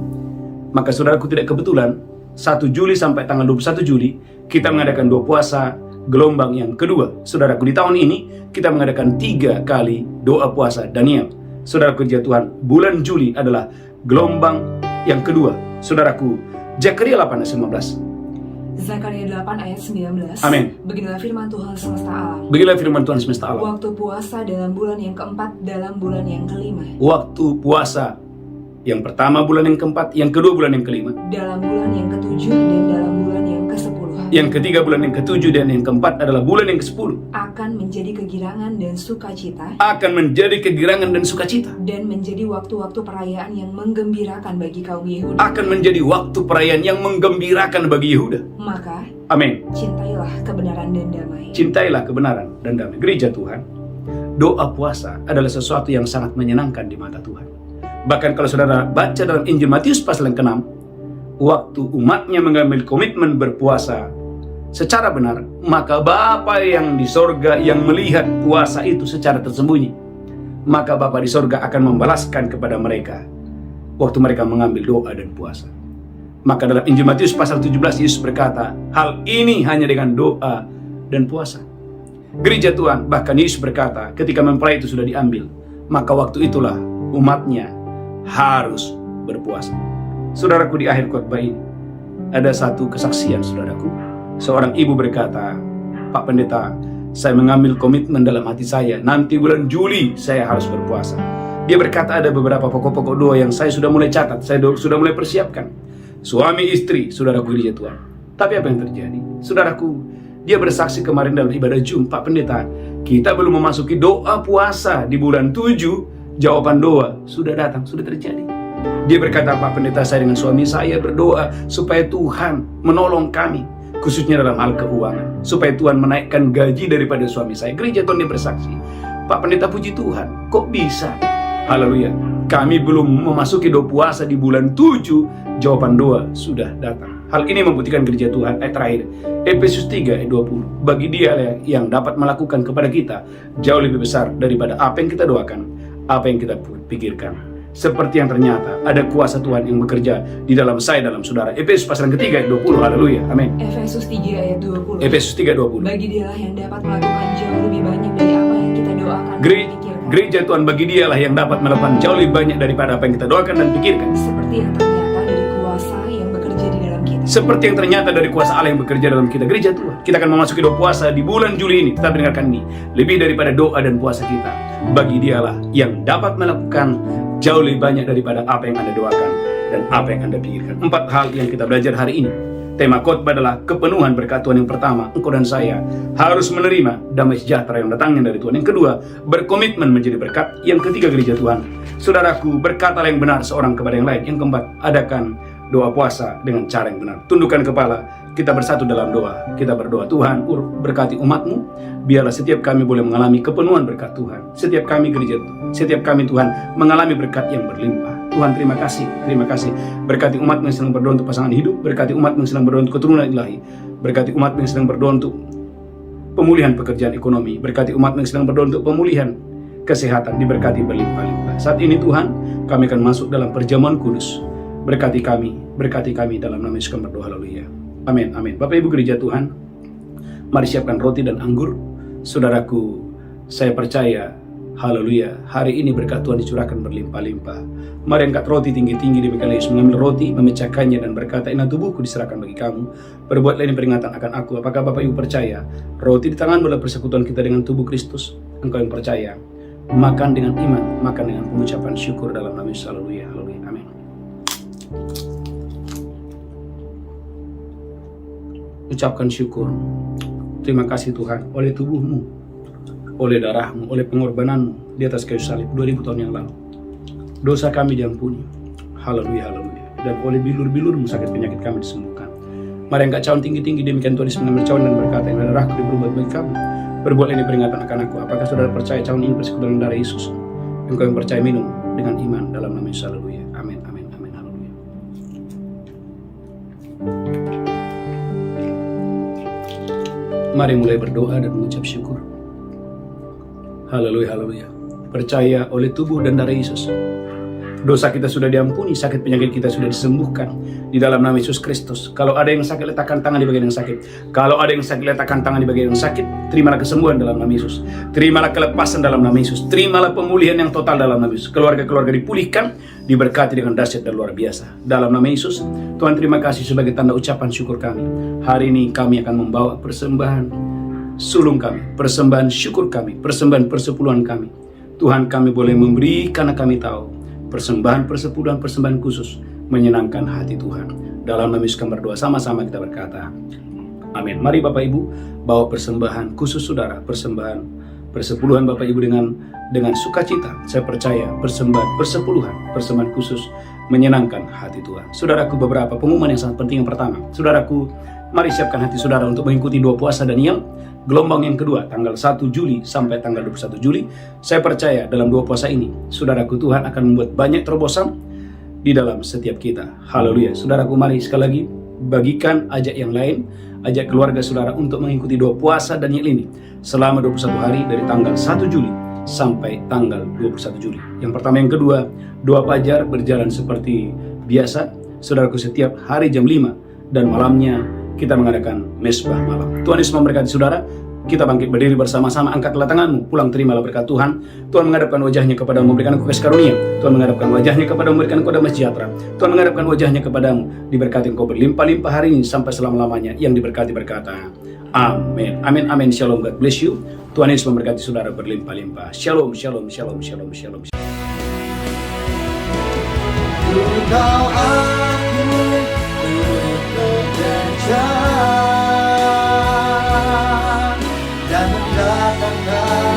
maka saudaraku tidak kebetulan 1 Juli sampai tanggal 21 Juli kita mengadakan 2 puasa gelombang yang kedua. Saudaraku, di tahun ini kita mengadakan 3 kali doa puasa Daniel. Saudaraku gereja Tuhan, bulan Juli adalah gelombang yang kedua. Saudaraku, Zakaria 8 ayat 19. Zakaria 8 ayat 19. Amin. Beginilah firman Tuhan semesta alam. Beginilah firman Tuhan semesta alam. Waktu puasa dalam bulan yang keempat, dalam bulan yang kelima. Waktu puasa yang pertama bulan yang keempat, yang kedua bulan yang kelima, dalam bulan yang ketujuh dan dalam bulan yang ke-10. Yang ketiga bulan yang ketujuh dan yang keempat adalah bulan yang ke-10. Akan menjadi kegirangan dan sukacita. Akan menjadi kegirangan dan sukacita. Dan menjadi waktu-waktu perayaan yang menggembirakan bagi kaum Yehuda. Akan menjadi waktu perayaan yang menggembirakan bagi Yehuda. Maka, amin, cintailah kebenaran dan damai. Cintailah kebenaran dan damai. Gereja Tuhan, doa puasa adalah sesuatu yang sangat menyenangkan di mata Tuhan. Bahkan kalau saudara baca dalam Injil Matius pasal yang ke-6, waktu umatnya mengambil komitmen berpuasa secara benar, maka Bapa yang di sorga yang melihat puasa itu secara tersembunyi, maka Bapa di sorga akan membalaskan kepada mereka waktu mereka mengambil doa dan puasa. Maka dalam Injil Matius pasal 17 Yesus berkata, hal ini hanya dengan doa dan puasa. Gereja Tuhan, bahkan Yesus berkata ketika mempelai itu sudah diambil, maka waktu itulah umatnya harus berpuasa. Saudaraku, di akhir khotbah ini ada satu kesaksian, saudaraku. Seorang ibu berkata, Pak Pendeta, saya mengambil komitmen dalam hati saya, nanti bulan Juli saya harus berpuasa. Dia berkata ada beberapa pokok-pokok doa yang saya sudah mulai catat, saya sudah mulai persiapkan. Suami istri, saudaraku gereja Tuhan. Tapi apa yang terjadi? Saudaraku, dia bersaksi kemarin dalam ibadah Jum, Pak Pendeta, kita belum memasuki doa puasa di bulan 7, jawaban doa sudah datang, sudah terjadi. Dia berkata, Pak Pendeta, saya dengan suami saya berdoa supaya Tuhan menolong kami, khususnya dalam hal keuangan, supaya Tuhan menaikkan gaji daripada suami saya. Gereja Tuhan dia bersaksi, Pak Pendeta puji Tuhan, kok bisa? Haleluya. Kami belum memasuki doa puasa di bulan 7, jawaban doa sudah datang. Hal ini membuktikan gereja Tuhan. Ayat terakhir, Efesus 3 ayat 20. Bagi Dia yang dapat melakukan kepada kita jauh lebih besar daripada apa yang kita doakan, apa yang kita pikirkan. Seperti yang ternyata ada kuasa Tuhan yang bekerja di dalam saya, dalam saudara. Efesus pasal yang ketiga ayat 20. Haleluya. Amin. Efesus 3 ayat 20. Efesus 3:20. Bagi Dialah yang dapat melakukan jauh lebih banyak dari apa yang kita doakan dan pikirkan. Gereja Tuhan, bagi Dialah yang dapat melakukan jauh lebih banyak daripada apa yang kita doakan dan pikirkan. Seperti yang ternyata dari kuasa yang bekerja di dalam kita. Seperti yang ternyata dari kuasa Allah yang bekerja dalam kita. Gereja Tuhan, kita akan memasuki doa puasa di bulan Juli ini. Kita dengarkan ini, lebih daripada doa dan puasa kita. Bagi Dialah yang dapat melakukan jauh lebih banyak daripada apa yang Anda doakan dan apa yang Anda pikirkan. 4 hal yang kita belajar hari ini. Tema khotbah adalah kepenuhan berkat Tuhan. Yang pertama, engkau dan saya harus menerima damai sejahtera yang datangnya dari Tuhan. Yang kedua, berkomitmen menjadi berkat. Yang ketiga, gereja Tuhan, saudaraku, berkatalah yang benar seorang kepada yang lain. Yang keempat, adakan doa puasa dengan cara yang benar. Tundukkan kepala, kita bersatu dalam doa. Kita berdoa, Tuhan berkati umat-Mu, biarlah setiap kami boleh mengalami kepenuhan berkat Tuhan. Setiap kami gereja, setiap kami Tuhan mengalami berkat yang berlimpah. Tuhan, terima kasih. Berkati umat-Mu yang sedang berdoa untuk pasangan hidup, berkati umat-Mu yang sedang berdoa untuk keturunan ilahi, berkati umat-Mu yang sedang berdoa untuk pemulihan pekerjaan ekonomi, berkati umat-Mu yang sedang berdoa untuk pemulihan kesehatan, diberkati berlimpah-limpah. Saat ini Tuhan, kami akan masuk dalam perjamuan kudus. Berkati kami dalam nama Yesus kami berdoa. Haleluya. Amin, amin. Bapak Ibu gereja Tuhan, mari siapkan roti dan anggur. Saudaraku, saya percaya, haleluya, hari ini berkat Tuhan dicurahkan berlimpah-limpah. Mari angkat roti tinggi-tinggi, demikian Yesus mengambil roti, memecahkannya dan berkata, "Inilah tubuhku diserahkan bagi kamu. Perbuatlah ini peringatan akan aku." Apakah Bapak Ibu percaya? Roti di tangan adalah persekutuan kita dengan tubuh Kristus. Engkau yang percaya, makan dengan iman, makan dengan pengucapan syukur dalam nama Yesus. Haleluya, haleluya, amin. Ucapkan syukur. Terima kasih Tuhan, oleh tubuhmu, oleh darahmu, oleh pengorbananmu di atas kayu salib 2000 tahun yang lalu, dosa kami diampuni. Haleluya, haleluya. Dan oleh bilur-bilurmu sakit penyakit kami disembuhkan. Mari angkat cawan tinggi-tinggi, demikian Tuhan Yesus mengambil cawan dan berkata, "Inilah darahku diberbuat bagi kamu. Berbuat ini peringatan akan aku." Apakah saudara percaya cawan ini persekutuan darah Yesus? Engkau yang percaya minum dengan iman dalam nama Yesus. Haleluya. Amin, amin, amin, haleluya. Mari mulai berdoa dan mengucap syukur. Haleluya, haleluya. Percaya oleh tubuh dan darah Yesus, dosa kita sudah diampuni, sakit penyakit kita sudah disembuhkan di dalam nama Yesus Kristus. Kalau ada yang sakit, letakkan tangan di bagian yang sakit. Kalau ada yang sakit, letakkan tangan di bagian yang sakit. Terimalah kesembuhan dalam nama Yesus. Terimalah kelepasan dalam nama Yesus. Terimalah pemulihan yang total dalam nama Yesus. Keluarga-keluarga dipulihkan, diberkati dengan dahsyat dan luar biasa dalam nama Yesus. Tuhan, terima kasih sebagai tanda ucapan syukur kami. Hari ini kami akan membawa persembahan sulung kami, persembahan syukur kami, persembahan persepuluhan kami. Tuhan, kami boleh memberi karena kami tahu persembahan persepuluhan, persembahan khusus menyenangkan hati Tuhan. Dalam nama Yesus kami berdoa, sama-sama kita berkata amin. Mari Bapak Ibu bawa persembahan khusus saudara, persembahan persepuluhan Bapak Ibu dengan sukacita. Saya percaya persembahan persepuluhan, persembahan khusus menyenangkan hati Tuhan. Saudaraku, beberapa pengumuman yang sangat penting. Yang pertama, saudaraku, mari siapkan hati saudara untuk mengikuti doa puasa Daniel gelombang yang kedua, tanggal 1 Juli sampai tanggal 21 Juli. Saya percaya dalam doa puasa ini, saudaraku, Tuhan akan membuat banyak terobosan di dalam setiap kita. Haleluya. Saudaraku, mari sekali lagi bagikan, ajak yang lain, ajak keluarga saudara untuk mengikuti doa puasa Daniel ini selama 21 hari dari tanggal 1 Juli sampai tanggal 21 Juli. Yang pertama, yang kedua, doa fajar berjalan seperti biasa. Saudaraku, setiap hari jam 5 dan malamnya kita mengadakan mesbah malam. Tuhan Yesus memberkati saudara. Kita bangkit berdiri bersama-sama, angkatlah tanganmu, pulang terimalah berkat Tuhan. Tuhan menghadapkan wajahnya kepadamu, memberikan engkau kasih karunia. Tuhan menghadapkan wajahnya kepadamu, memberikan engkau damai sejahtera. Tuhan menghadapkan wajahnya kepadamu, diberkati engkau berlimpah-limpah hari ini sampai selama-lamanya. Yang diberkati berkata, amin, amin, amin. Shalom, God bless you. Tuhan Yesus memberkati saudara berlimpah-limpah. Shalom, shalom, shalom, shalom, shalom. Engkau aku berjanji dan mendatangkan